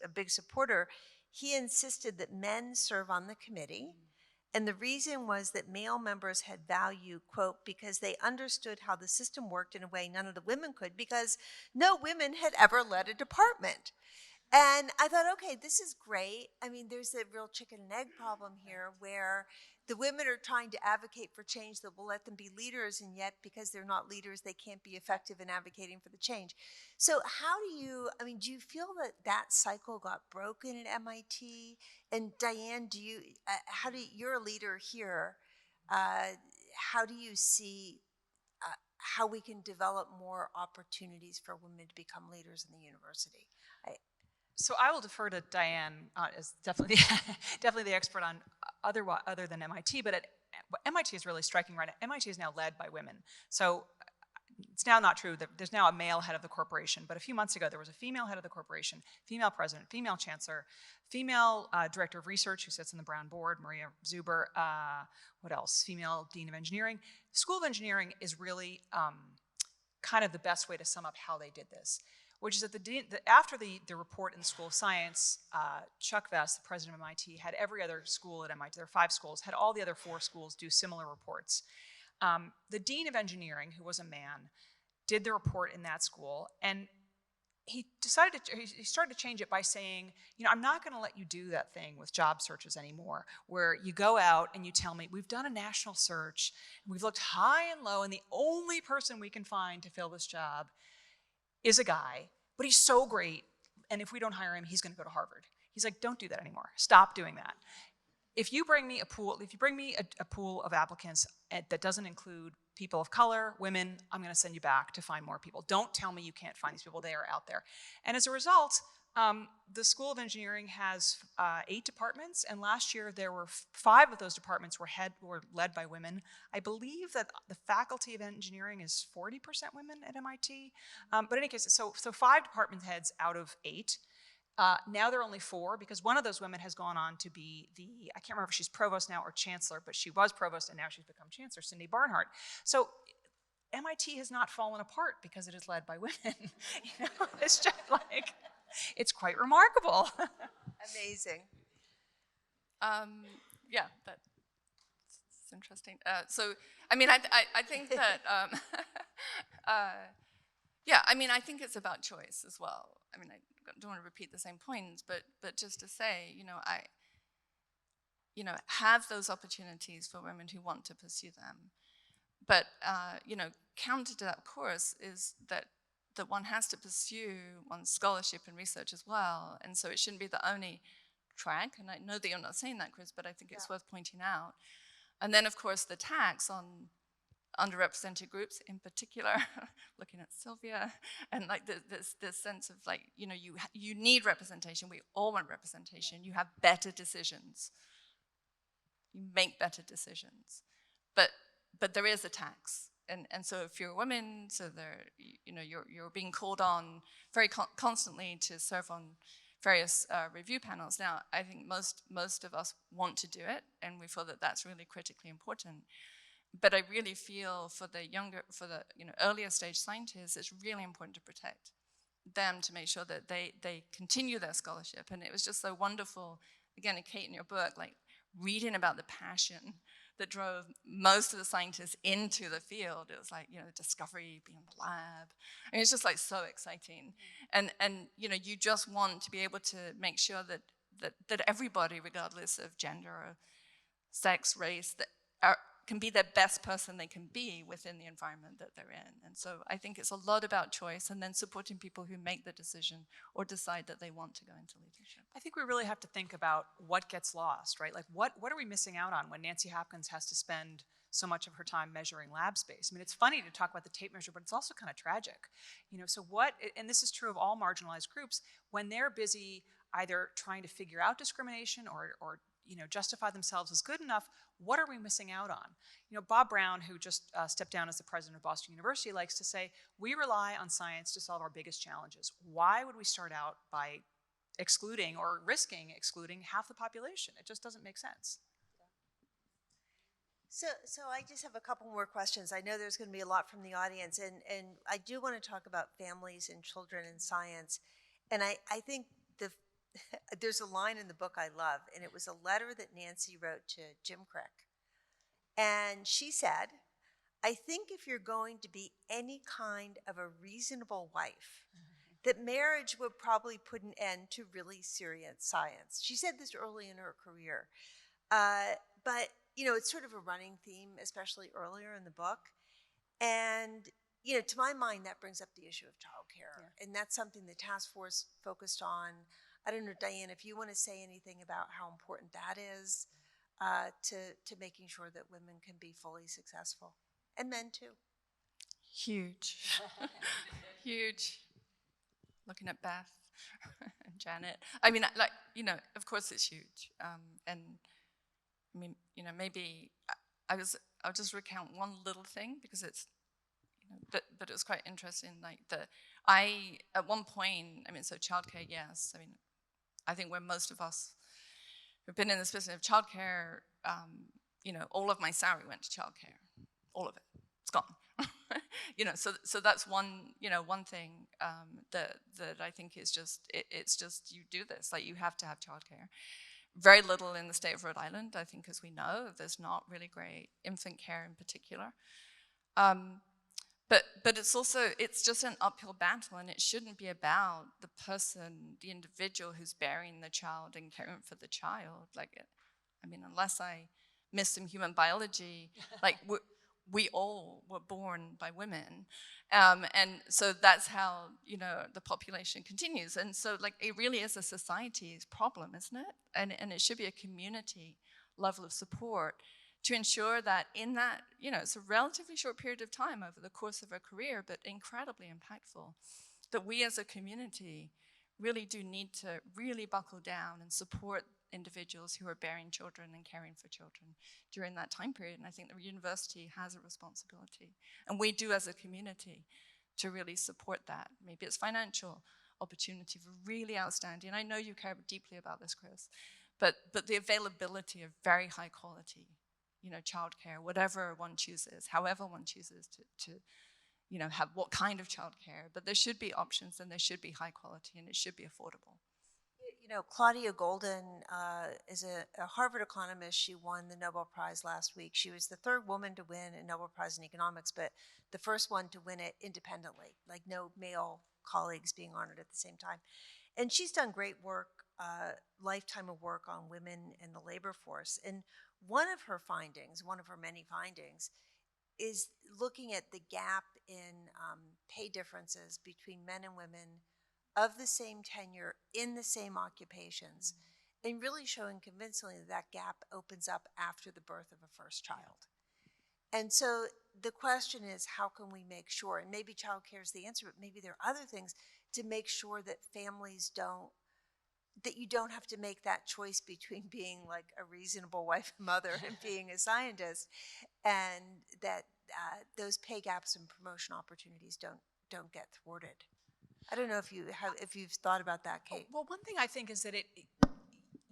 a big supporter. He insisted that men serve on the committee. And the reason was that male members had value, quote, because they understood how the system worked in a way none of the women could, because no women had ever led a department. And I thought, okay, this is great. I mean, there's a real chicken and egg problem here where the women are trying to advocate for change that will let them be leaders, and yet because they're not leaders, they can't be effective in advocating for the change. So how do you feel that that cycle got broken at MIT? And Diane, you're a leader here. How do you see how we can develop more opportunities for women to become leaders in the university? So I will defer to Diane as definitely the expert on other than MIT, but what MIT is really striking right now. MIT is now led by women. So it's now not true that there's now a male head of the corporation, but a few months ago there was a female head of the corporation, female president, female chancellor, female director of research who sits on the Brown board, Maria Zuber. What else? Female dean of engineering. School of Engineering is really kind of the best way to sum up how they did this, which is that after the report in the School of Science, Chuck Vest, the president of MIT, had every other school at MIT, there are 5 schools, had all the other 4 schools do similar reports. The dean of engineering, who was a man, did the report in that school, and he started to change it by saying, I'm not going to let you do that thing with job searches anymore, where you go out and you tell me, we've done a national search, and we've looked high and low, and the only person we can find to fill this job is a guy, but he's so great, and if we don't hire him, he's going to go to Harvard. He's like, don't do that anymore. Stop doing that. If you bring me a pool of applicants that doesn't include people of color, women, I'm going to send you back to find more people. Don't tell me you can't find these people. They are out there. And as a result, the School of Engineering has 8 departments, and last year there were 5 of those departments were led by women. I believe that the faculty of engineering is 40% women at MIT. But in any case, so 5 department heads out of 8. Now there are only 4 because one of those women has gone on to be I can't remember if she's provost now or chancellor, but she was provost and now she's become chancellor, Cindy Barnhart. So MIT has not fallen apart because it is led by women. It's just like, it's quite remarkable. Amazing. Yeah, that's interesting. So, I mean, I think that, yeah, I mean, I think it's about choice as well. I mean, I don't want to repeat the same points, but just to say, have those opportunities for women who want to pursue them. But, counter to that, of course, is that one has to pursue one's scholarship and research as well. And so it shouldn't be the only track. And I know that you're not saying that, Chris, but I think it's worth pointing out. And then, of course, the tax on underrepresented groups in particular, looking at Sylvia, and like this sense of like, you need representation. We all want representation. You have better decisions. You make better decisions. But there is a tax. And so if you're a woman, so you're being called on very constantly to serve on various review panels. Now, I think most of us want to do it, and we feel that that's really critically important. But I really feel for the earlier stage scientists, it's really important to protect them, to make sure that they continue their scholarship. And it was just so wonderful, again, Kate, in your book, like reading about the passion that drove most of the scientists into the field. It was like, discovery, being in the lab. I mean, it's just like so exciting. And you just want to be able to make sure that everybody, regardless of gender or sex, race, can be the best person they can be within the environment that they're in. And so I think it's a lot about choice and then supporting people who make the decision or decide that they want to go into leadership. I think we really have to think about what gets lost, right? Like what are we missing out on when Nancy Hopkins has to spend so much of her time measuring lab space? I mean, it's funny to talk about the tape measure, but it's also kind of tragic. So and this is true of all marginalized groups, when they're busy either trying to figure out discrimination or justify themselves as good enough, what are we missing out on? Bob Brown, who just stepped down as the president of Boston University, likes to say, we rely on science to solve our biggest challenges. Why would we start out by excluding or risking excluding half the population? It just doesn't make sense. So I just have a couple more questions. I know there's going to be a lot from the audience, and I do want to talk about families and children and science. And I think there's a line in the book I love, and it was a letter that Nancy wrote to Jim Crick. And she said, I think if you're going to be any kind of a reasonable wife, that marriage would probably put an end to really serious science. She said this early in her career. But, it's sort of a running theme, especially earlier in the book. And, to my mind, that brings up the issue of childcare. Yeah. And that's something the task force focused on. I don't know, Diane, if you want to say anything about how important that is to making sure that women can be fully successful. And men, too. Huge. Huge. Looking at Beth and Janet. I mean, of course it's huge. And I mean, maybe I'll just recount one little thing because it's, but it was quite interesting. At one point, so childcare, yes. I mean, I think where most of us who've been in this business of childcare, all of my salary went to childcare. All of it. It's gone. So that's one thing that I think is just, it's just you do this, like you have to have childcare. Very little in the state of Rhode Island, I think, as we know. There's not really great infant care in particular. But it's just an uphill battle, and it shouldn't be about the person, the individual who's bearing the child and caring for the child. Unless I miss some human biology, we all were born by women. And so that's how, the population continues. And so it really is a society's problem, isn't it? And it should be a community level of support to ensure that in that, it's a relatively short period of time over the course of a career, but incredibly impactful, that we as a community really do need to really buckle down and support individuals who are bearing children and caring for children during that time period. And I think the university has a responsibility, and we do as a community, to really support that. Maybe it's financial opportunity for really outstanding, and I know you care deeply about this, Chris, but the availability of very high quality, childcare, whatever one chooses, however one chooses to have what kind of childcare, but there should be options, and there should be high quality, and it should be affordable. Claudia Golden is a Harvard economist. She won the Nobel Prize last week. She was the third woman to win a Nobel Prize in economics, but the first one to win it independently, like no male colleagues being honored at the same time. And she's done great work, lifetime of work on women in the labor force. And one of her many findings, is looking at the gap in pay differences between men and women of the same tenure in the same occupations, and really showing convincingly that gap opens up after the birth of a first child. And so the question is, how can we make sure, and maybe childcare is the answer, but maybe there are other things to make sure that families that you don't have to make that choice between being like a reasonable wife and mother and being a scientist, and that those pay gaps and promotion opportunities don't get thwarted. I don't know if you've thought about that, Kate. Well, one thing I think is that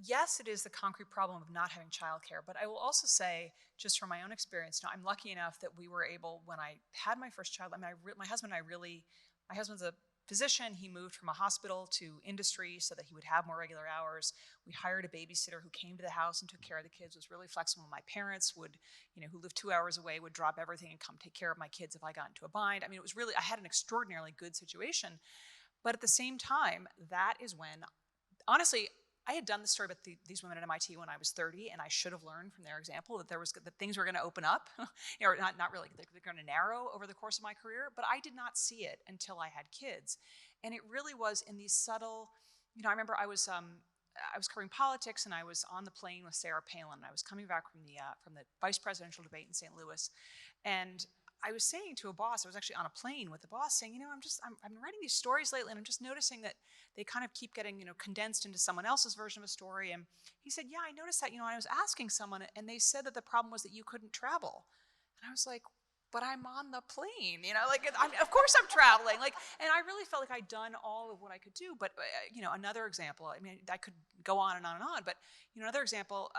yes, it is the concrete problem of not having childcare, but I will also say, just from my own experience, I'm lucky enough that we were able, when I had my first child, my husband's a physician. He moved from a hospital to industry so that he would have more regular hours. We hired a babysitter who came to the house and took care of the kids, was really flexible. My parents would, who lived 2 hours away, would drop everything and come take care of my kids if I got into a bind. It was really, I had an extraordinarily good situation. But at the same time, that is when, honestly, I had done the story about these women at MIT when I was 30, and I should have learned from their example that things were going to open up, or not really, they're going to narrow over the course of my career, but I did not see it until I had kids. And it really was in these subtle, I remember I was covering politics, and I was on the plane with Sarah Palin, and I was coming back from the vice presidential debate in St. Louis, and I was saying to a boss, I was actually on a plane with the boss, saying, I'm writing these stories lately, and I'm just noticing that they kind of keep getting, condensed into someone else's version of a story. And he said, yeah, I noticed that, I was asking someone, and they said that the problem was that you couldn't travel. And I was like, but I'm on the plane, of course I'm traveling. And I really felt like I'd done all of what I could do. But, another example, I could go on and on and on, but, another example,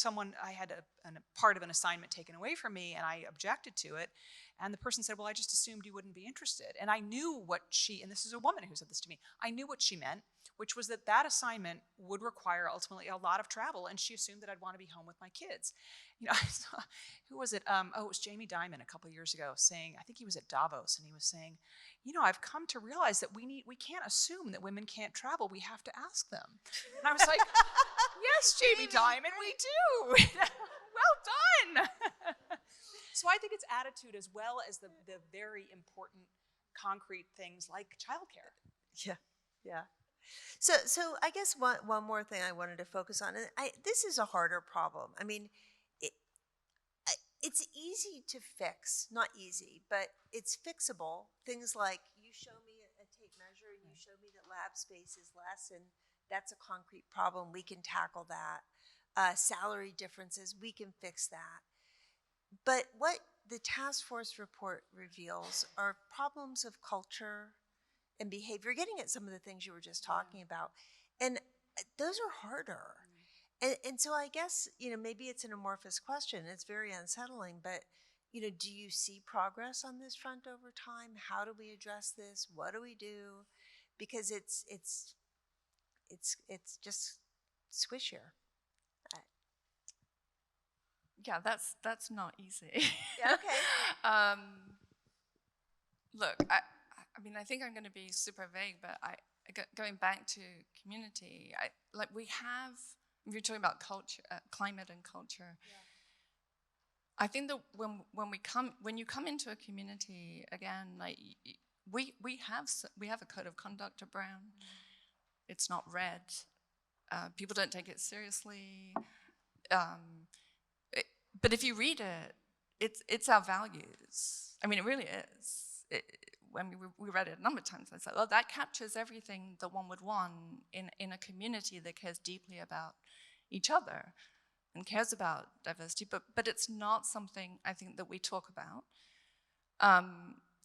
I had a part of an assignment taken away from me, and I objected to it. And the person said, well, I just assumed you wouldn't be interested. And I knew what and this is a woman who said this to me, I knew what she meant, which was that assignment would require ultimately a lot of travel, and she assumed that I'd want to be home with my kids. I saw, who was it? It was Jamie Dimon a couple of years ago saying, I think he was at Davos, and he was saying, I've come to realize that we can't assume that women can't travel. We have to ask them. And I was like, yes, Jamie Dimon, we do. Well done. So I think it's attitude as well as the very important concrete things like childcare. Yeah. So I guess one more thing I wanted to focus on, and this is a harder problem. I mean, it's easy to fix, not easy, but it's fixable. Things like you show me a tape measure and you show me that lab space is less, and that's a concrete problem. We can tackle that. Salary differences, we can fix that. But what the task force report reveals are problems of culture and behavior, getting at some of the things you were just talking about. And those are harder. And so I guess, maybe it's an amorphous question. It's very unsettling, but, do you see progress on this front over time? How do we address this? What do we do? Because it's just squishier. Yeah, that's not easy. Yeah, okay. Look, I mean, I think I'm going to be super vague, but going back to community, if you're talking about culture, climate and culture, I think that when you come into a community again, like we have a code of conduct at Brown. It's not read. People don't take it seriously. But if you read it, it's our values. I mean, it really is. When we read it a number of times, I said, "Oh, that captures everything that one would want in a community that cares deeply about each other and cares about diversity." But it's not something I think that we talk about.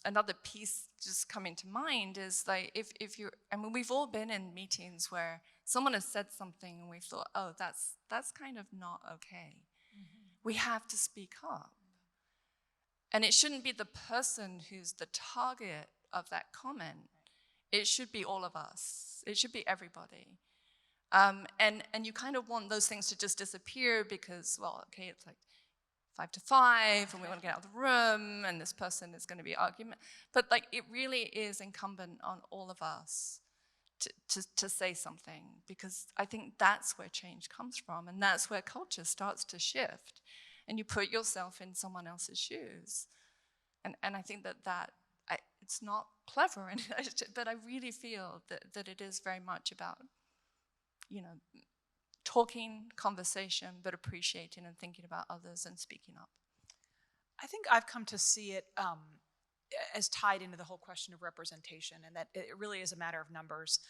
Another piece just coming to mind is like if you, I mean, we've all been in meetings where someone has said something and we've thought, "Oh, that's kind of not okay." Mm-hmm. We have to speak up. And it shouldn't be the person who's the target of that comment. It should be all of us. It should be everybody. And you kind of want those things to just disappear because, well, okay, it's like 5 to 5, and we want to get out of the room, and this person is going to be argument. But like, it really is incumbent on all of us to say something, because I think that's where change comes from, and that's where culture starts to shift. And you put yourself in someone else's shoes. And I think that it's not clever, but I really feel that it is very much about, talking, conversation, but appreciating and thinking about others and speaking up. I think I've come to see it as tied into the whole question of representation, and that it really is a matter of numbers.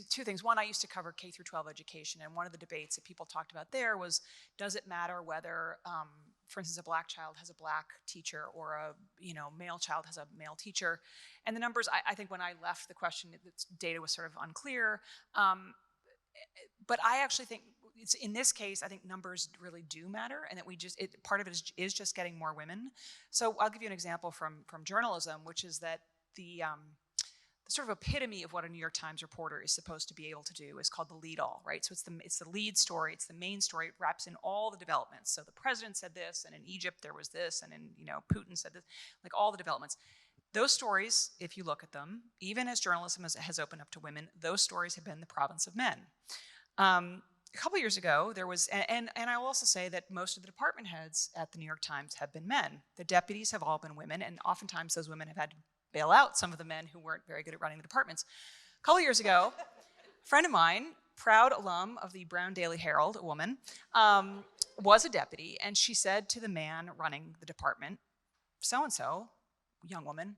Two things. One, I used to cover K through 12 education, and one of the debates that people talked about there was, does it matter whether, for instance, a black child has a black teacher or a male child has a male teacher? And the numbers, I think when I left the question, the data was sort of unclear. But I actually think in this case, I think numbers really do matter, and that part of it is just getting more women. So I'll give you an example from journalism, which is that the sort of epitome of what a New York Times reporter is supposed to be able to do is called the lead-all, right? So it's the lead story, it's the main story, it wraps in all the developments. So the president said this, and in Egypt there was this, and in Putin said this, like all the developments. Those stories, if you look at them, even as journalism has opened up to women, those stories have been the province of men. A couple years ago, there was, and I will also say that most of the department heads at the New York Times have been men. The deputies have all been women, and oftentimes those women have had to bail out some of the men who weren't very good at running the departments. A couple years ago, a friend of mine, proud alum of the Brown Daily Herald, a woman, was a deputy, and she said to the man running the department, so-and-so, young woman,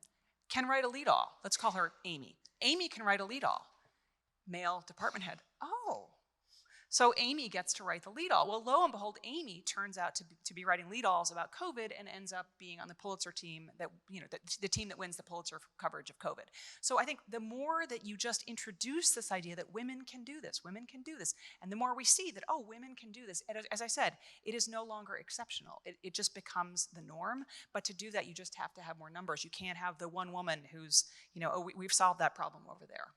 can write a lead-all. Let's call her Amy. Amy can write a lead-all. Male department head, oh. So Amy gets to write the lead-all. Well, lo and behold, Amy turns out to be writing lead-alls about COVID and ends up being on the Pulitzer team that, the team that wins the Pulitzer coverage of COVID. So I think the more that you just introduce this idea that women can do this, and the more we see that, oh, women can do this, and as I said, it is no longer exceptional. It just becomes the norm. But to do that, you just have to have more numbers. You can't have the one woman who's, oh, we've solved that problem over there.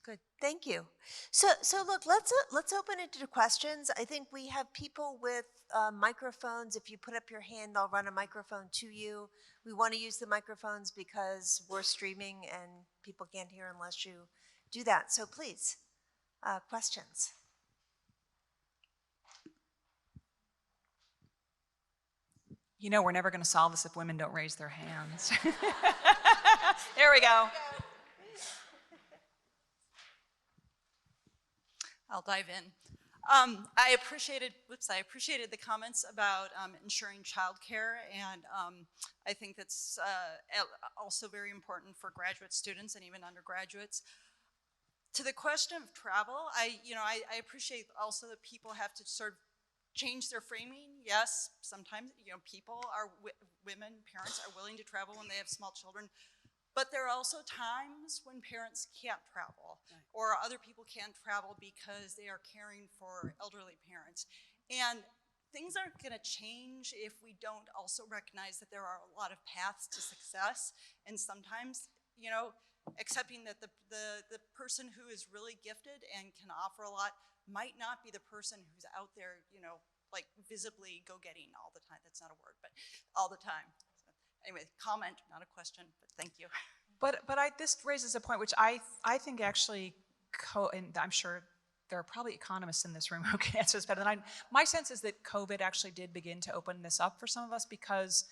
Good, thank you. So look, let's open it to questions. I think we have people with microphones. If you put up your hand, I'll run a microphone to you. We want to use the microphones because we're streaming and people can't hear unless you do that. So please, questions. We're never going to solve this if women don't raise their hands. There we go. I'll dive in. I appreciated the comments about ensuring childcare, and I think that's also very important for graduate students and even undergraduates. To the question of travel, I appreciate also that people have to sort of change their framing. Yes, sometimes women, parents are willing to travel when they have small children. But there are also times when parents can't travel, or other people can't travel because they are caring for elderly parents. And things aren't going to change if we don't also recognize that there are a lot of paths to success. And sometimes, accepting that the person who is really gifted and can offer a lot might not be the person who's out there, like visibly go-getting all the time. That's not a word, but all the time. Anyway, comment, not a question, but thank you. But this raises a point which I think actually, and I'm sure there are probably economists in this room who can answer this better than I. My sense is that COVID actually did begin to open this up for some of us because,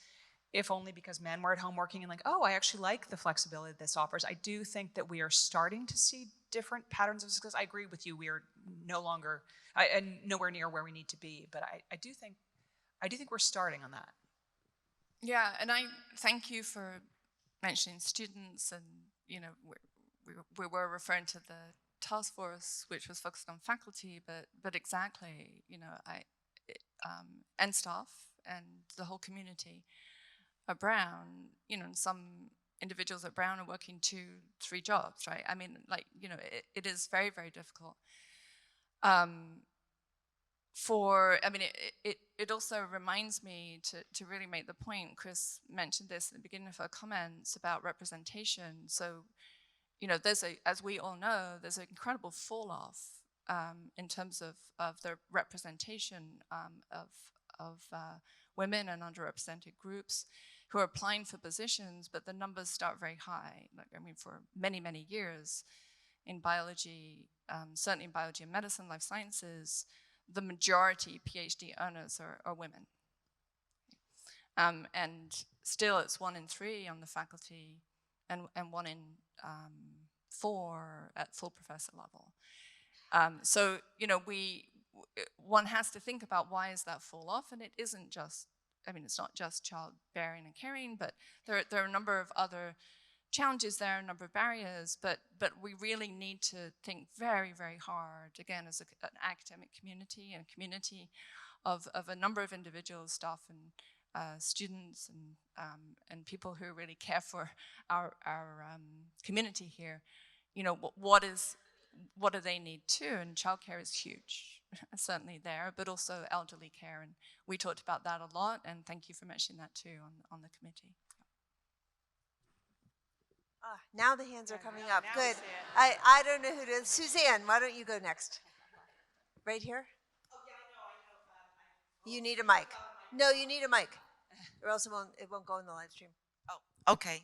if only because men were at home working and like, oh, I actually like the flexibility this offers. I do think that we are starting to see different patterns of success. I agree with you. We are nowhere near where we need to be, but I do think we're starting on that. Yeah, and I thank you for mentioning students, and we were referring to the task force, which was focused on faculty, but exactly, and staff and the whole community at Brown, and some individuals at Brown are working 2-3 jobs, right? I mean, it is very, very difficult. It also reminds me to really make the point, Chris mentioned this at the beginning of her comments about representation. So, as we all know, there's an incredible fall off in terms of the representation of women and underrepresented groups who are applying for positions, but the numbers start very high. For many, many years in biology, certainly in biology and medicine, life sciences, the majority PhD earners are women. And still it's 1 in 3 on the faculty and 1 in 4 at full professor level. So, one has to think about why is that fall off, and it isn't just, it's not just childbearing and caring, but there are a number of other challenges there, a number of barriers, but we really need to think very, very hard, again, as an academic community and a community of a number of individuals, staff and students and people who really care for our community here. What do they need too? And childcare is huge, certainly there, but also elderly care. And we talked about that a lot, and thank you for mentioning that too on the committee. Now the hands are coming up. Good. I don't know who to. Suzanne, why don't you go next? Right here? Oh, yeah, I know. You need a mic. No, you need a mic, or else it won't go in the live stream. Oh, okay.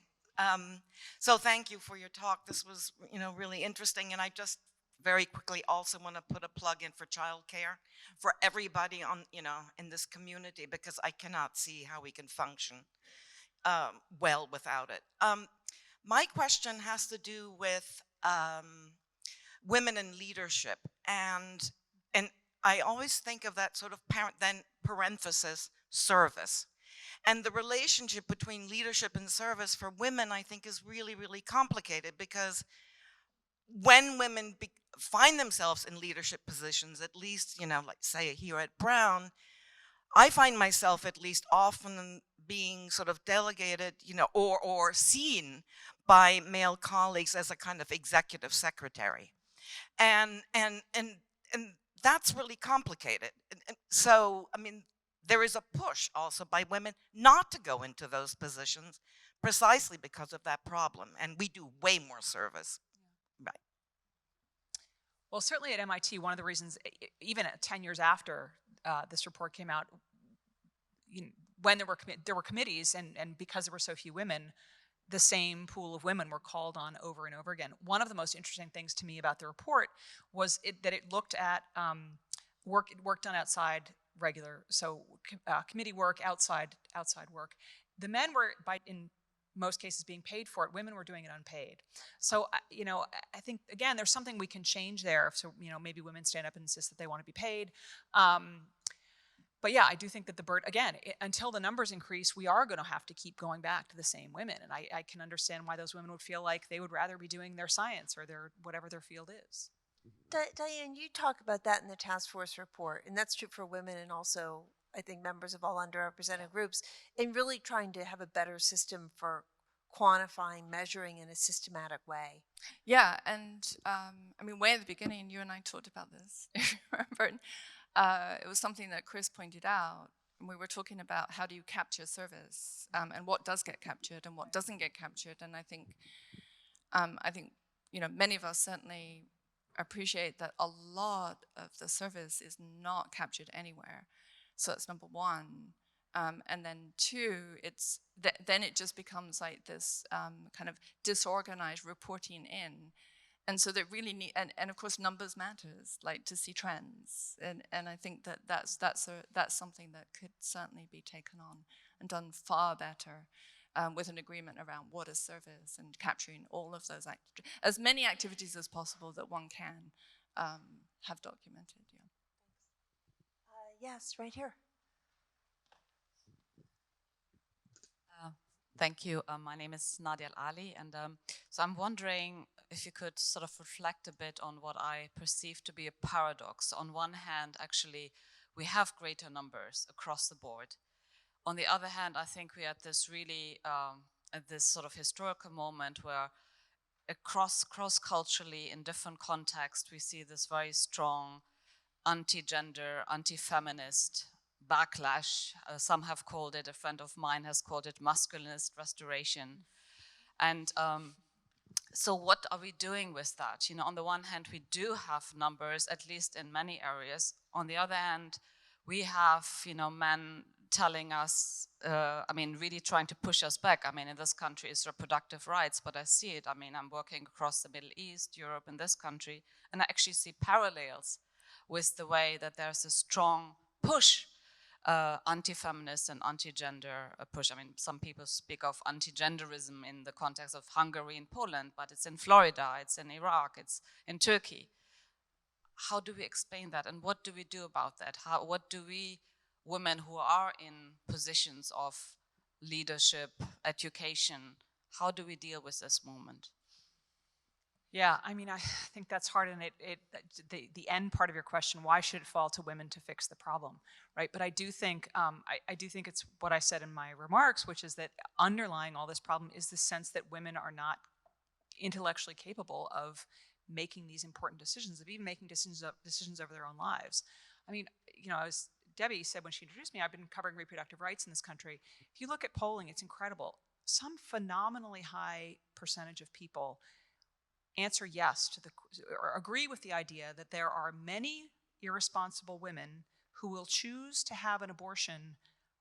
So thank you for your talk. This was, really interesting, and I just very quickly also want to put a plug in for childcare for everybody on, in this community, because I cannot see how we can function well without it. My question has to do with women in leadership, and I always think of that sort of parenthesis service. And the relationship between leadership and service for women, I think, is really, really complicated, because when women find themselves in leadership positions, at least, like say here at Brown, I find myself at least often being sort of delegated, or seen by male colleagues as a kind of executive secretary. And that's really complicated. And so, I mean, there is a push also by women not to go into those positions precisely because of that problem. And we do way more service. Right. Well, certainly at MIT, one of the reasons, even at 10 years after this report came out, when there were committees, and because there were so few women, the same pool of women were called on over and over again. One of the most interesting things to me about the report was that it looked at work done outside regular, so committee work, outside work. The men were, in most cases, being paid for it. Women were doing it unpaid. So, I think, again, there's something we can change there. So, maybe women stand up and insist that they want to be paid. But yeah, I do think that the burden, again, until the numbers increase, we are going to have to keep going back to the same women. And I can understand why those women would feel like they would rather be doing their science or whatever their field is. Diane, you talk about that in the task force report, and that's true for women and also, I think, members of all underrepresented groups, in really trying to have a better system for quantifying, measuring in a systematic way. Yeah, and way at the beginning, you and I talked about this, if you remember. It was something that Chris pointed out. We were talking about how do you capture service, and what does get captured and what doesn't get captured. And I think many of us certainly appreciate that a lot of the service is not captured anywhere. So that's number one. And then two, then it just becomes like this kind of disorganized reporting in. And so they really need, and of course numbers matters, like to see trends. And I think that's something that could certainly be taken on and done far better with an agreement around what is service and capturing all of those as many activities as possible that one can have documented. Yeah. Yes, right here. Thank you. My name is Nadia Ali, and so I'm wondering if you could sort of reflect a bit on what I perceive to be a paradox. On one hand, actually, we have greater numbers across the board. On the other hand, I think we're at this really, at this sort of historical moment where cross-culturally, in different contexts, we see this very strong anti-gender, anti-feminist backlash. Some have called it, a friend of mine has called it masculinist restoration. And so what are we doing with that? On the one hand, we do have numbers, at least in many areas. On the other hand, we have, men telling us, really trying to push us back. In this country it's reproductive rights, but I see it. I'm working across the Middle East, Europe, and this country, and I actually see parallels with the way that there's a strong push, anti-feminist and anti-gender push. Some people speak of anti-genderism in the context of Hungary and Poland, but it's in Florida, it's in Iraq, it's in Turkey. How do we explain that, and what do we do about that? What do we, women who are in positions of leadership, education, how do we deal with this moment? Yeah, I think that's hard, and the end part of your question, why should it fall to women to fix the problem, right? But I do think I do think it's what I said in my remarks, which is that underlying all this problem is the sense that women are not intellectually capable of making these important decisions, of even making decisions over their own lives. As Debbie said when she introduced me, I've been covering reproductive rights in this country. If you look at polling, it's incredible. Some phenomenally high percentage of people answer yes to or agree with the idea that there are many irresponsible women who will choose to have an abortion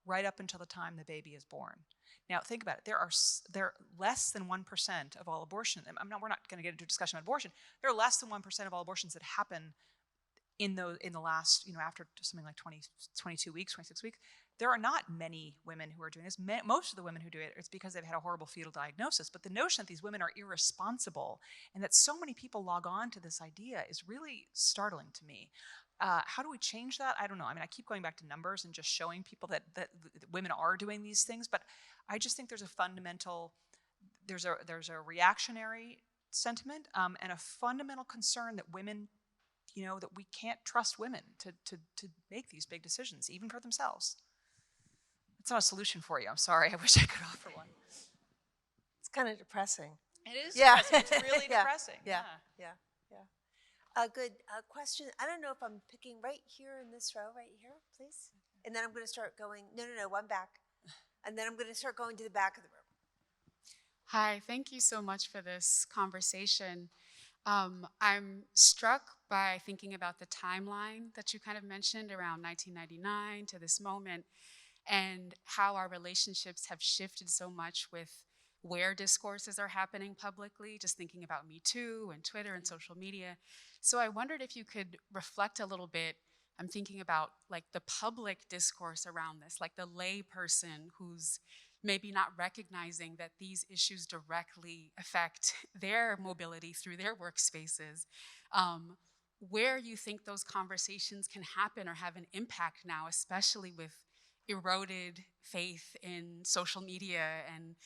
right up until the time the baby is born. Now, think about it. There are less than 1% of all abortions. We're not going to get into a discussion on abortion. There are less than 1% of all abortions that happen in the last, after something like 22 weeks, 26 weeks. There are not many women who are doing this. Most of the women who do it, it's because they've had a horrible fetal diagnosis. But the notion that these women are irresponsible and that so many people log on to this idea is really startling to me. How do we change that? I don't know. I keep going back to numbers and just showing people that women are doing these things. But I just think there's a fundamental, there's a reactionary sentiment and a fundamental concern that women, that we can't trust women to make these big decisions, even for themselves. It's not a solution for you. I'm sorry. I wish I could offer one. It's kind of depressing. It is Yeah. depressing. It's really Yeah. depressing. Yeah. Good question. I don't know if I'm picking right here in this row, right here, please. And then I'm going to start going. No, one back. And then I'm going to start going to the back of the room. Hi, thank you so much for this conversation. I'm struck by thinking about the timeline that you kind of mentioned around 1999 to this moment, and how our relationships have shifted so much with where discourses are happening publicly, just thinking about Me Too and Twitter and social media. So I wondered if you could reflect a little bit. I'm thinking about like the public discourse around this, like the lay person who's maybe not recognizing that these issues directly affect their mobility through their workspaces. Where you think those conversations can happen or have an impact now, especially with eroded faith in social media and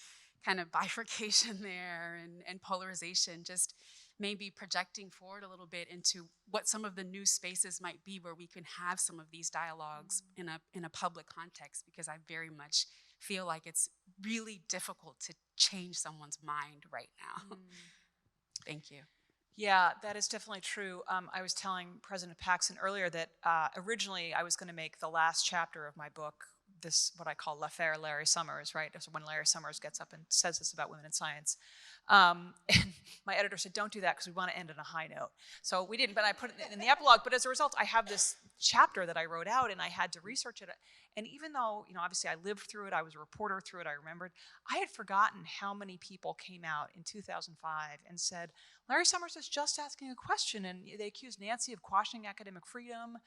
kind of bifurcation there and polarization, just maybe projecting forward a little bit into what some of the new spaces might be where we can have some of these dialogues in a public context, because I very much feel like it's really difficult to change someone's mind right now. Thank you. Yeah, that is definitely true. I was telling President Paxson earlier that originally I was going to make the last chapter of my book this, what I call L'Affaire Larry Summers, right? So when Larry Summers gets up and says this about women in science. And my editor said, don't do that because we want to end on a high note. So we didn't, but I put it in the epilogue. But as a result, I have this chapter that I wrote out and I had to research it. And even though, obviously I lived through it, I was a reporter through it, I remembered, I had forgotten how many people came out in 2005 and said, Larry Summers is just asking a question, and they accused Nancy of quashing academic freedom.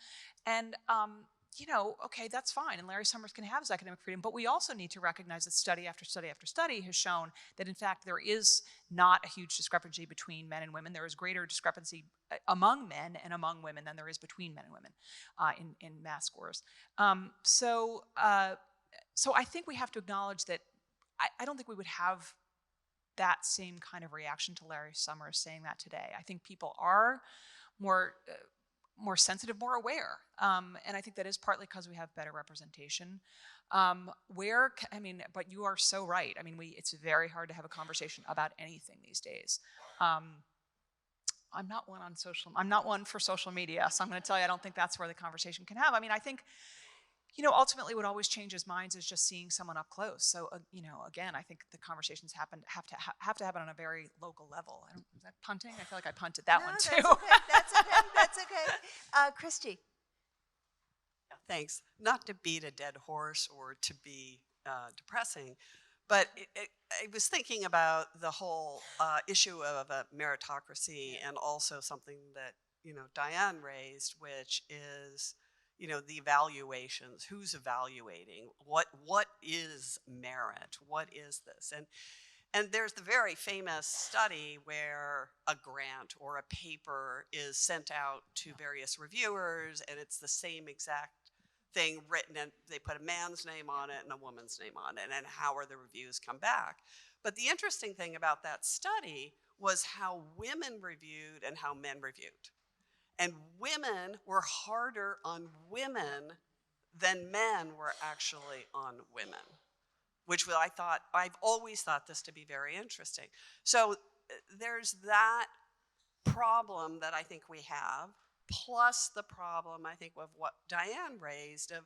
And okay, that's fine, and Larry Summers can have his academic freedom, but we also need to recognize that study after study after study has shown that, in fact, there is not a huge discrepancy between men and women. There is greater discrepancy among men and among women than there is between men and women in math scores. So I think we have to acknowledge that I don't think we would have that same kind of reaction to Larry Summers saying that today. I think people are more sensitive, more aware. And I think that is partly because we have better representation. But you are so right. It's very hard to have a conversation about anything these days. I'm not one for social media, so I'm going to tell you I don't think that's where the conversation can have. I think, ultimately what always changes minds is just seeing someone up close. So, again, I think the conversations have to happen on a very local level. Is that punting? I feel like I punted that one too. That's okay. Christy. Yeah, thanks. Not to beat a dead horse or to be depressing, but I was thinking about the whole issue of a meritocracy, and also something that Diane raised, which is the evaluations. Who's evaluating? What is merit? What is this? And there's the very famous study where a grant or a paper is sent out to various reviewers, and it's the same exact thing written, and they put a man's name on it and a woman's name on it, and how are the reviews come back. But the interesting thing about that study was how women reviewed and how men reviewed. And women were harder on women than men were actually on women, which I've always thought this to be very interesting. So there's that problem that I think we have, plus the problem, I think, of what Diane raised of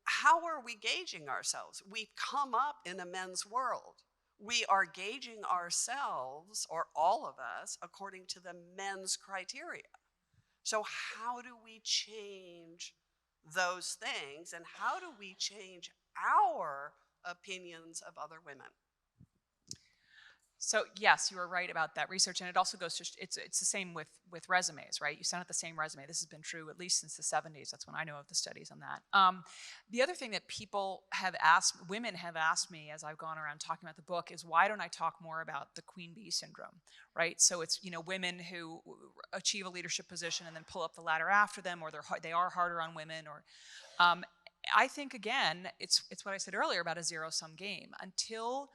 how are we gauging ourselves? We've come up in a men's world. We are gauging ourselves, or all of us, according to the men's criteria. So how do we change those things, and how do we change our opinions of other women? So yes, you were right about that research, and it also goes to, it's the same with resumes, right? You send out the same resume. This has been true at least since the 70s. That's when I know of the studies on that. The other thing that women have asked me as I've gone around talking about the book is, why don't I talk more about the queen bee syndrome, right? So it's, women who achieve a leadership position and then pull up the ladder after them, or they are harder on women, or I think, again, it's what I said earlier about a zero-sum game. Until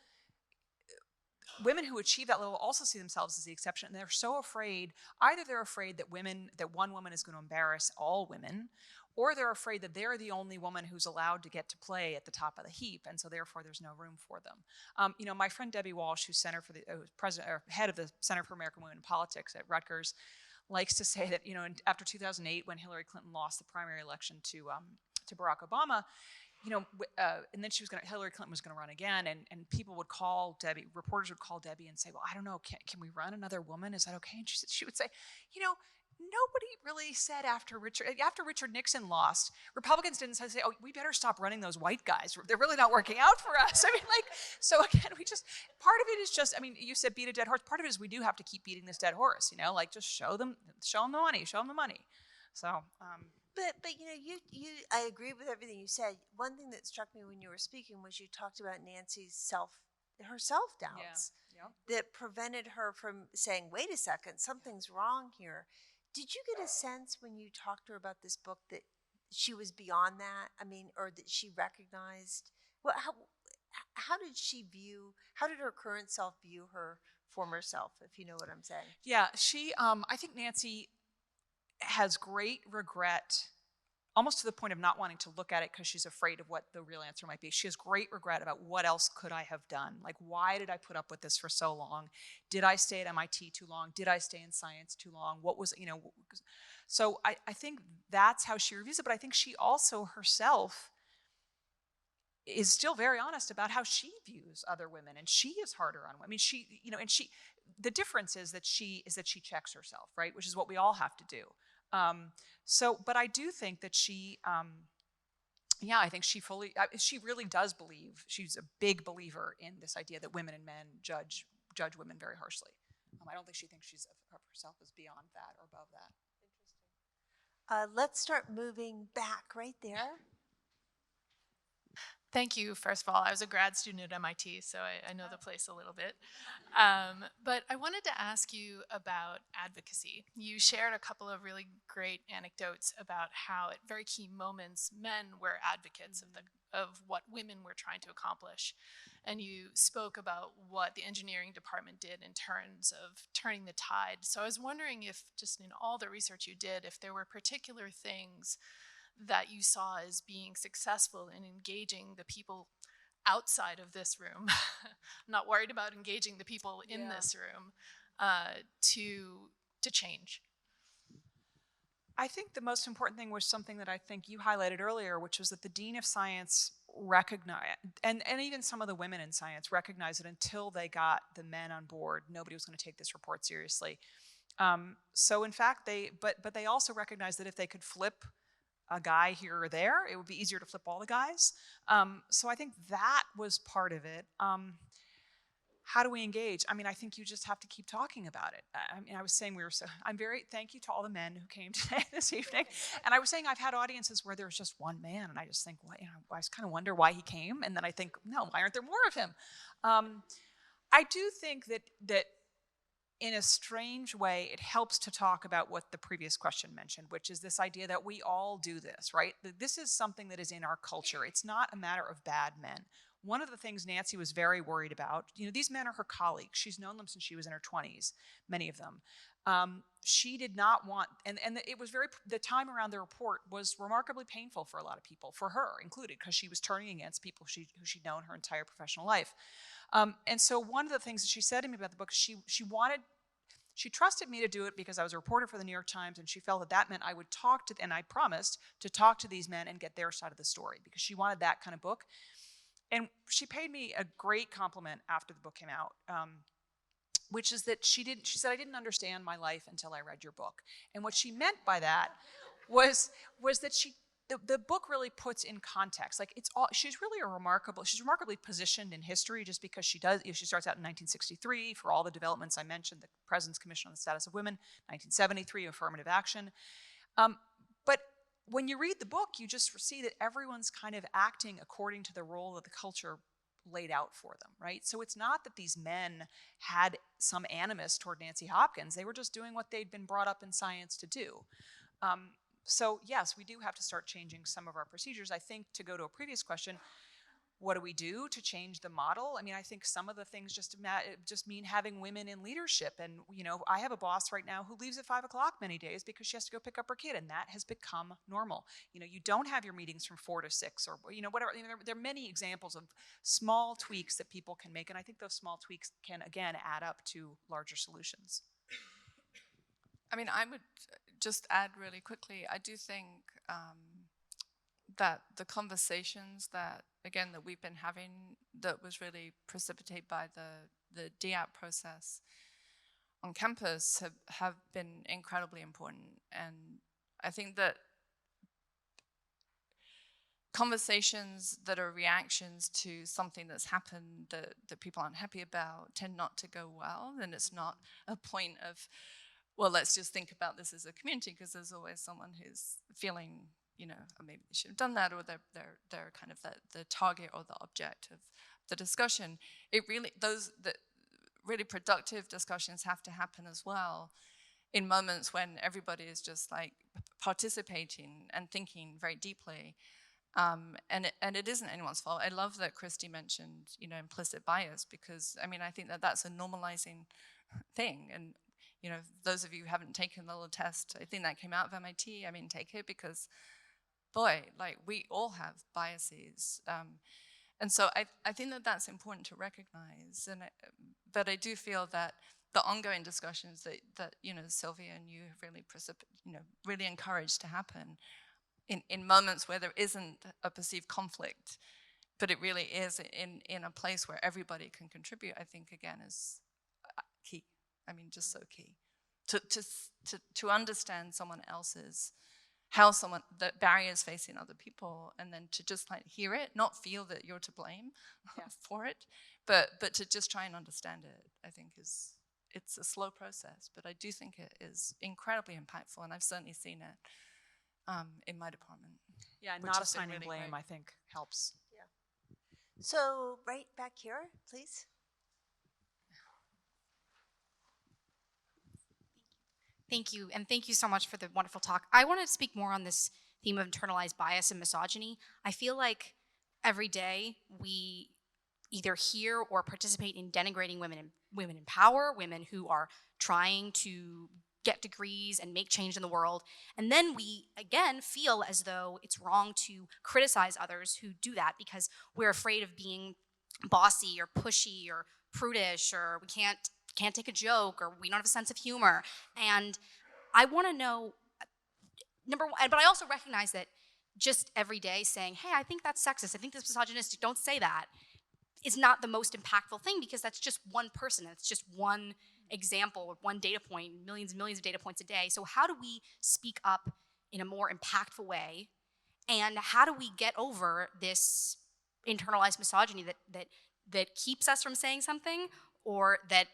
women who achieve that level also see themselves as the exception, and they're so afraid. Either they're afraid that one woman is going to embarrass all women, or they're afraid that they're the only woman who's allowed to get to play at the top of the heap, and so therefore there's no room for them. My friend Debbie Walsh, who's head of the Center for American Women in Politics at Rutgers, likes to say that after 2008, when Hillary Clinton lost the primary election to Barack Obama, and then Hillary Clinton was going to run again, and people would call Debbie, reporters would call Debbie and say, well, I don't know, can we run another woman? Is that okay? And she would say, nobody really said after Richard Nixon lost, Republicans didn't say, oh, we better stop running those white guys. They're really not working out for us. So again, part of it is just, you said beat a dead horse. Part of it is we do have to keep beating this dead horse, just show them the money. So, But I agree with everything you said. One thing that struck me when you were speaking was you talked about Nancy's self-doubts that prevented her from saying, wait a second, something's wrong here. Did you get a sense when you talked to her about this book that she was beyond that? Or that she recognized, how did her current self view her former self, if you know what I'm saying? Yeah, I think Nancy has great regret, almost to the point of not wanting to look at it because she's afraid of what the real answer might be. She has great regret about what else could I have done? Why did I put up with this for so long? Did I stay at MIT too long? Did I stay in science too long? What was, so I think that's how she reviews it, but I think she also herself is still very honest about how she views other women, and she is harder on women. The difference is that she checks herself, right? Which is what we all have to do. But I do think that I think she really does believe, she's a big believer in this idea that women and men judge women very harshly. I don't think she thinks she's of herself as beyond that or above that. Interesting. Let's start moving back right there. Thank you, first of all. I was a grad student at MIT, so I know the place a little bit. But I wanted to ask you about advocacy. You shared a couple of really great anecdotes about how at very key moments, men were advocates of what women were trying to accomplish. And you spoke about what the engineering department did in terms of turning the tide. So I was wondering if, just in all the research you did, if there were particular things that you saw as being successful in engaging the people outside of this room. I'm not worried about engaging the people in this room to change. I think the most important thing was something that I think you highlighted earlier, which was that the Dean of Science recognized, and even some of the women in science recognized that until they got the men on board, nobody was going to take this report seriously. So in fact, but they also recognized that if they could flip a guy here or there, it would be easier to flip all the guys. So I think that was part of it. How do we engage? I think you just have to keep talking about it. I was saying thank you to all the men who came today, this evening. And I was saying I've had audiences where there's just one man, and I just think, I just kind of wonder why he came. And then I think, no, why aren't there more of him? I do think that in a strange way, it helps to talk about what the previous question mentioned, which is this idea that we all do this, right? This is something that is in our culture. It's not a matter of bad men. One of the things Nancy was very worried about, these men are her colleagues. She's known them since she was in her 20s, many of them. She did not want, and it was the time around the report was remarkably painful for a lot of people, for her included, because she was turning against people who she'd known her entire professional life. And so one of the things that she said to me about the book, she trusted me to do it because I was a reporter for the New York Times, and she felt that meant I would and I promised to talk to these men and get their side of the story, because she wanted that kind of book. And she paid me a great compliment after the book came out, which is that she said, I didn't understand my life until I read your book. And what she meant by that was that the book really puts in context. She's remarkably positioned in history, just because she starts out in 1963 for all the developments I mentioned, the President's Commission on the Status of Women, 1973, affirmative action. But when you read the book, you just see that everyone's kind of acting according to the role that the culture laid out for them, right? So it's not that these men had some animus toward Nancy Hopkins. They were just doing what they'd been brought up in science to do. So yes, we do have to start changing some of our procedures. I think, to go to a previous question, what do we do to change the model? I mean, I think some of the things just mean having women in leadership. And, you know, I have a boss right now who leaves at 5 o'clock many days because she has to go pick up her kid, and that has become normal. You know, you don't have your meetings from 4 to 6 or, you know, whatever. You know, there are many examples of small tweaks that people can make. And I think those small tweaks can, again, add up to larger solutions. I mean, I would just add really quickly, I do think that the conversations that, again, that we've been having that was really precipitated by the DAP process on campus have been incredibly important. And I think that conversations that are reactions to something that's happened that people aren't happy about tend not to go well. And it's not a point of, well, let's just think about this as a community, because there's always someone who's feeling, you know, or maybe they should have done that, or they're kind of the target or the object of the discussion. It really, the really productive discussions have to happen as well in moments when everybody is just like participating and thinking very deeply. And it isn't anyone's fault. I love that Christy mentioned, you know, implicit bias, because I mean, I think that that's a normalizing thing. And you know, those of you who haven't taken the little test, I think that came out of MIT. I mean, take it, because, boy, like, we all have biases. And so I think that that's important to recognize. But I do feel that the ongoing discussions that you know, Sylvia and you have really, really encouraged to happen in moments where there isn't a perceived conflict, but it really is in a place where everybody can contribute, I think, again, is key. I mean, just so key to understand someone else's, the barriers facing other people, and then to just like hear it, not feel that you're to blame for it, but to just try and understand it. I think it's a slow process, but I do think it is incredibly impactful, and I've certainly seen it in my department. Yeah, and not assigning really blame, great. I think, helps. Yeah. So right back here, please. Thank you, and thank you so much for the wonderful talk. I wanted to speak more on this theme of internalized bias and misogyny. I feel like every day we either hear or participate in denigrating women in power, women who are trying to get degrees and make change in the world. And then we, again, feel as though it's wrong to criticize others who do that because we're afraid of being bossy or pushy or prudish, or we can't take a joke, or we don't have a sense of humor. And I want to know, number one, but I also recognize that just every day saying, hey, I think that's sexist, I think that's misogynistic, don't say that, is not the most impactful thing, because that's just one person, it's just one example, or one data point, millions and millions of data points a day. So how do we speak up in a more impactful way? And how do we get over this internalized misogyny that keeps us from saying something, or that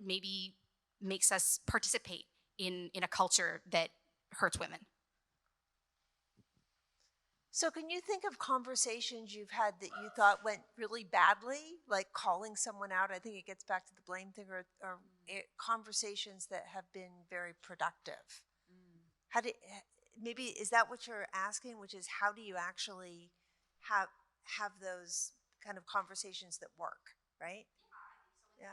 maybe makes us participate in a culture that hurts women? So can you think of conversations you've had that you thought went really badly, like calling someone out? I think it gets back to the blame thing, or conversations that have been very productive. Maybe is that what you're asking, which is how do you actually have those kind of conversations that work, right? Yeah.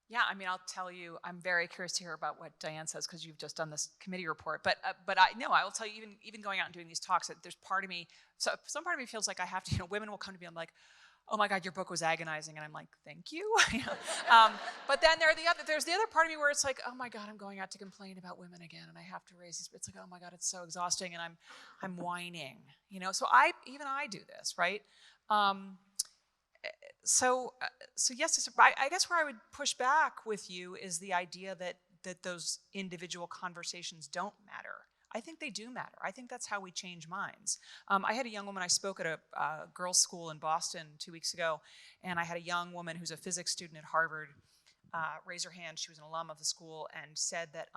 Yeah, I mean, I'll tell you, I'm very curious to hear about what Diane says, because you've just done this committee report. But I will tell you, even going out and doing these talks, that there's part of me, so some part of me feels like I have to, women will come to me, I'm like, oh my God, your book was agonizing, and I'm like, thank you. But then there's the other part of me where it's like, oh my God, I'm going out to complain about women again, and I have to raise these. It's like, oh my God, it's so exhausting, and I'm whining, So I do this, right? So yes, I guess where I would push back with you is the idea that those individual conversations don't matter. I think they do matter. I think that's how we change minds. I had a young woman, I spoke at a girls' school in Boston 2 weeks ago, and I had a young woman who's a physics student at Harvard raise her hand. She was an alum of the school and said that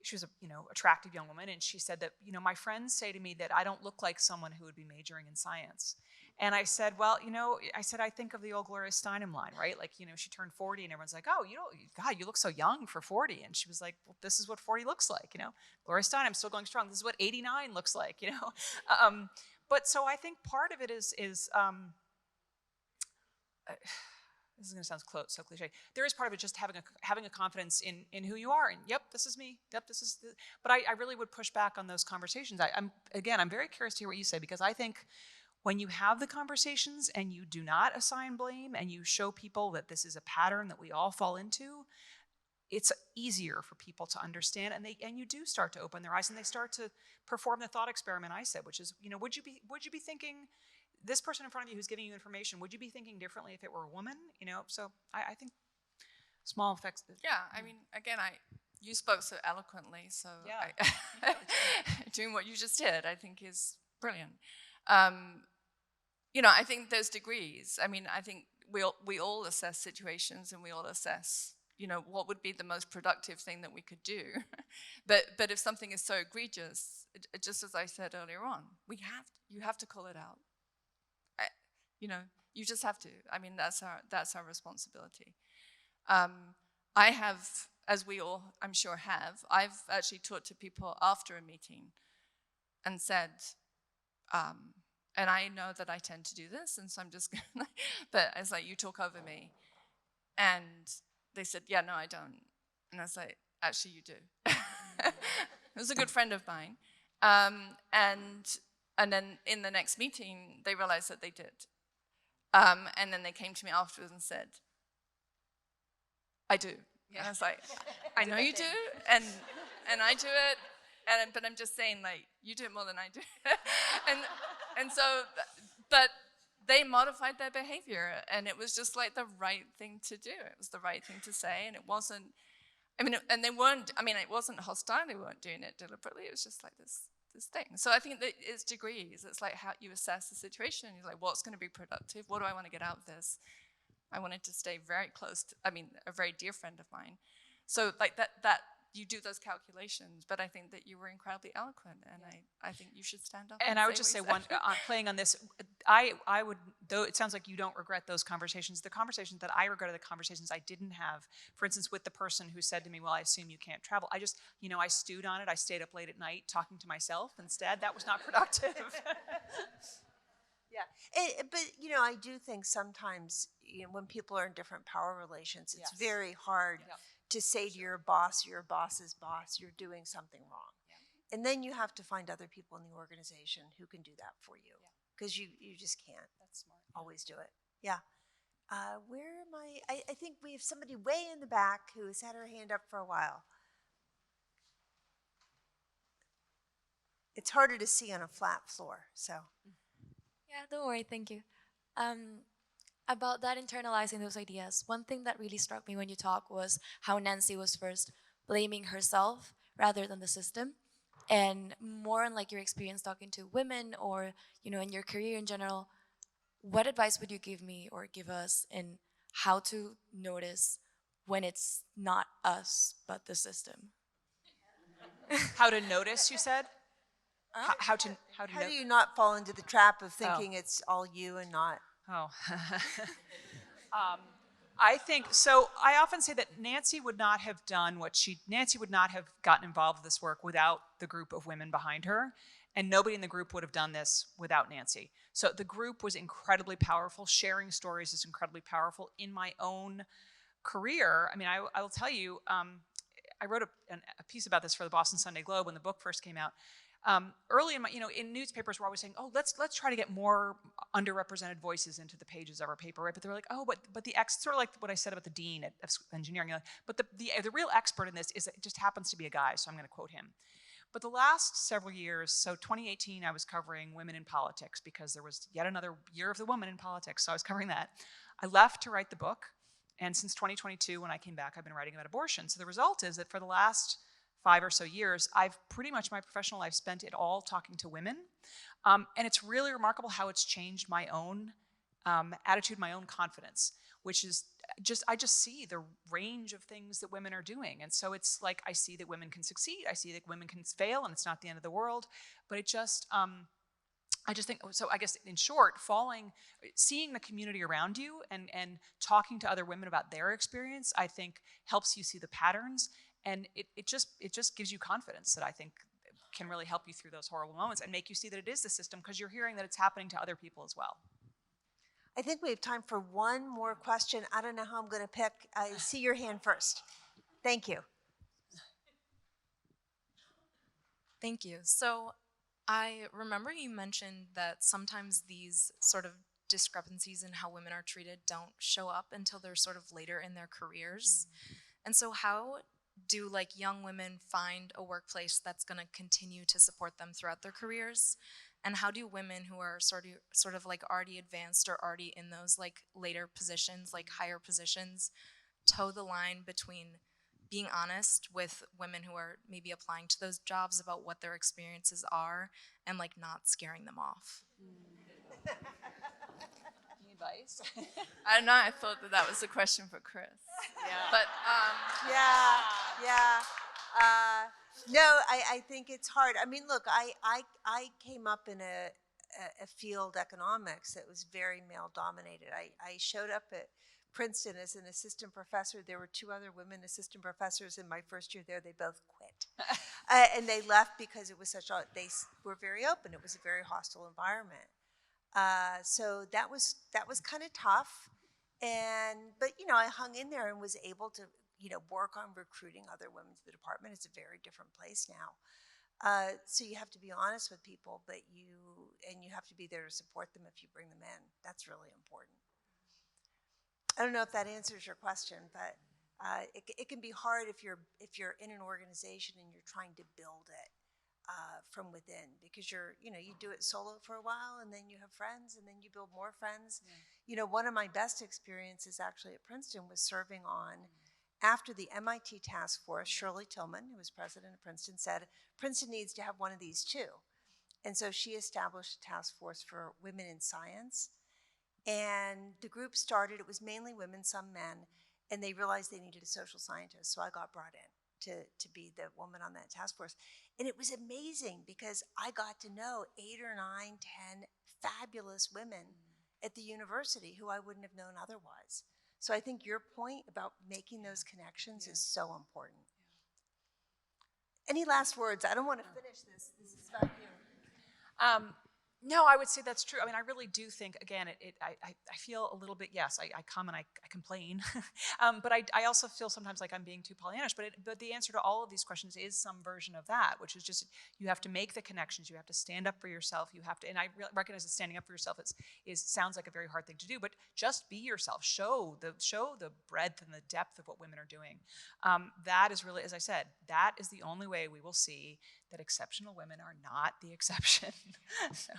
she was a attractive young woman, and she said that, my friends say to me that I don't look like someone who would be majoring in science. And I said, well, I think of the old Gloria Steinem line, right? Like, she turned 40 and everyone's like, oh, God, you look so young for 40. And she was like, well, this is what 40 looks like, Gloria Steinem still going strong. This is what 89 looks like, But so I think part of it is this is going to sound so cliche. There is part of it just having a confidence in who you are. And yep, this is me. Yep, this is. But I really would push back on those conversations. I'm very curious to hear what you say, because I think when you have the conversations and you do not assign blame and you show people that this is a pattern that we all fall into, it's easier for people to understand, and you do start to open their eyes, and they start to perform the thought experiment I said, which is, would you be thinking, this person in front of you who's giving you information, would you be thinking differently if it were a woman? So I think small effects. Yeah, I mean, again, you spoke so eloquently, so yeah. Doing what you just did, I think is brilliant. I think there's degrees. I mean, I think we all assess situations, and we all assess, what would be the most productive thing that we could do. but if something is so egregious, just as I said earlier on, you have to call it out. You just have to. I mean, that's our responsibility. I have, as we all, I'm sure, have, I've actually talked to people after a meeting and said, and I know that I tend to do this, and so I'm just gonna, but it's like, you talk over me. And they said, yeah, no, I don't. And I was like, actually, you do. It was a good friend of mine. And then in the next meeting, they realized that they did. And then they came to me afterwards and said, I do. Yeah. And I was like, I know you do, and I do it, but I'm just saying, like, you do it more than I do. and so, but they modified their behavior, and it was just like the right thing to do. It was the right thing to say, and it wasn't, it wasn't hostile. They weren't doing it deliberately. It was just like this thing. So I think that it's degrees. It's like how you assess the situation. You're like, what's going to be productive? What do I want to get out of this? I wanted to stay very close to, a very dear friend of mine. So like that you do those calculations, but I think that you were incredibly eloquent, and I think you should stand up. And I would just say playing on this, I would, though it sounds like you don't regret those conversations, the conversations that I regret are the conversations I didn't have. For instance, with the person who said to me, well, I assume you can't travel. I just, I stewed on it. I stayed up late at night talking to myself instead. That was not productive. Yeah, but I do think sometimes when people are in different power relations, it's very hard to say to your boss, your boss's boss, you're doing something wrong. Yeah. And then you have to find other people in the organization who can do that for you, because you just can't. That's smart. Always do it. Yeah. Where am I? I think we have somebody way in the back who has had her hand up for a while. It's harder to see on a flat floor, so. Yeah, don't worry, thank you. About that internalizing those ideas, one thing that really struck me when you talked was how Nancy was first blaming herself rather than the system. And more on like your experience talking to women, or in your career in general, what advice would you give me or give us in how to notice when it's not us but the system? How to notice, you said? How do you not fall into the trap of thinking it's all you and not? Oh. I think, so I often say that Nancy would not have gotten involved with this work without the group of women behind her, and nobody in the group would have done this without Nancy. So the group was incredibly powerful. Sharing stories is incredibly powerful. In my own career, I will tell you, I wrote a piece about this for the Boston Sunday Globe when the book first came out. Early in my, in newspapers, we're always saying, oh, let's try to get more underrepresented voices into the pages of our paper, right? But they're like, oh, but the sort of like what I said about the dean of engineering, but the real expert in this it just happens to be a guy, so I'm going to quote him. But the last several years, so 2018, I was covering women in politics because there was yet another year of the woman in politics, so I was covering that. I left to write the book, and since 2022, when I came back, I've been writing about abortion. So the result is that for the last 5 or so years, I've pretty much my professional life spent it all talking to women. And it's really remarkable how it's changed my own attitude, my own confidence. which is I just see the range of things that women are doing. And so it's like, I see that women can succeed, I see that women can fail, and it's not the end of the world. But it just, I just think, so I guess in short, seeing the community around you and talking to other women about their experience, I think helps you see the patterns. And it just gives you confidence that I think can really help you through those horrible moments and make you see that it is the system, because you're hearing that it's happening to other people as well. I think we have time for one more question. I don't know how I'm going to pick. I see your hand first. Thank you. Thank you. So I remember you mentioned that sometimes these sort of discrepancies in how women are treated don't show up until they're sort of later in their careers. And so how do like young women find a workplace that's going to continue to support them throughout their careers? And how do women who are sort of like already advanced or already in those like later positions, like higher positions, toe the line between being honest with women who are maybe applying to those jobs about what their experiences are and like not scaring them off? Any advice? I don't know. I thought that was a question for Chris. Yeah. But yeah. No, I think it's hard. I mean, look, I came up in a field, economics, that was very male dominated. I showed up at Princeton as an assistant professor. There were 2 other women assistant professors in my first year there. They both quit. And they left because it was they were very open. It was a very hostile environment. So that was kind of tough. But you know, I hung in there and was able to, you know, work on recruiting other women to the department. It's a very different place now. So you have to be honest with people, but you have to be there to support them if you bring them in. That's really important. I don't know if that answers your question, but it can be hard if you're in an organization and you're trying to build it from within, because you do it solo for a while, and then you have friends, and then you build more friends. Yeah. You know, one of my best experiences actually at Princeton was serving on, after the MIT task force, Shirley Tillman, who was president of Princeton, said Princeton needs to have one of these too. And so she established a task force for women in science. And the group started, it was mainly women, some men, and they realized they needed a social scientist. So I got brought in to be the woman on that task force. And it was amazing because I got to know 8 or 9, 10 fabulous women at the university who I wouldn't have known otherwise. So I think your point about making those connections is so important. Any last words? I don't want to finish this. This is about you. No, I would say that's true. I mean, I really do think, again, I feel a little bit, yes, I come and I complain, but I also feel sometimes like I'm being too Pollyannish, but the answer to all of these questions is some version of that, which is just, you have to make the connections, you have to stand up for yourself, you have to, and I recognize that standing up for yourself sounds like a very hard thing to do, but just be yourself, show the breadth and the depth of what women are doing. That is really, as I said, that is the only way we will see that exceptional women are not the exception. So,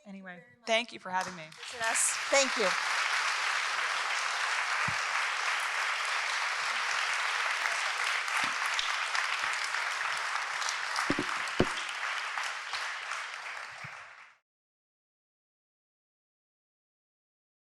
anyway, thank you for having me. Thank you.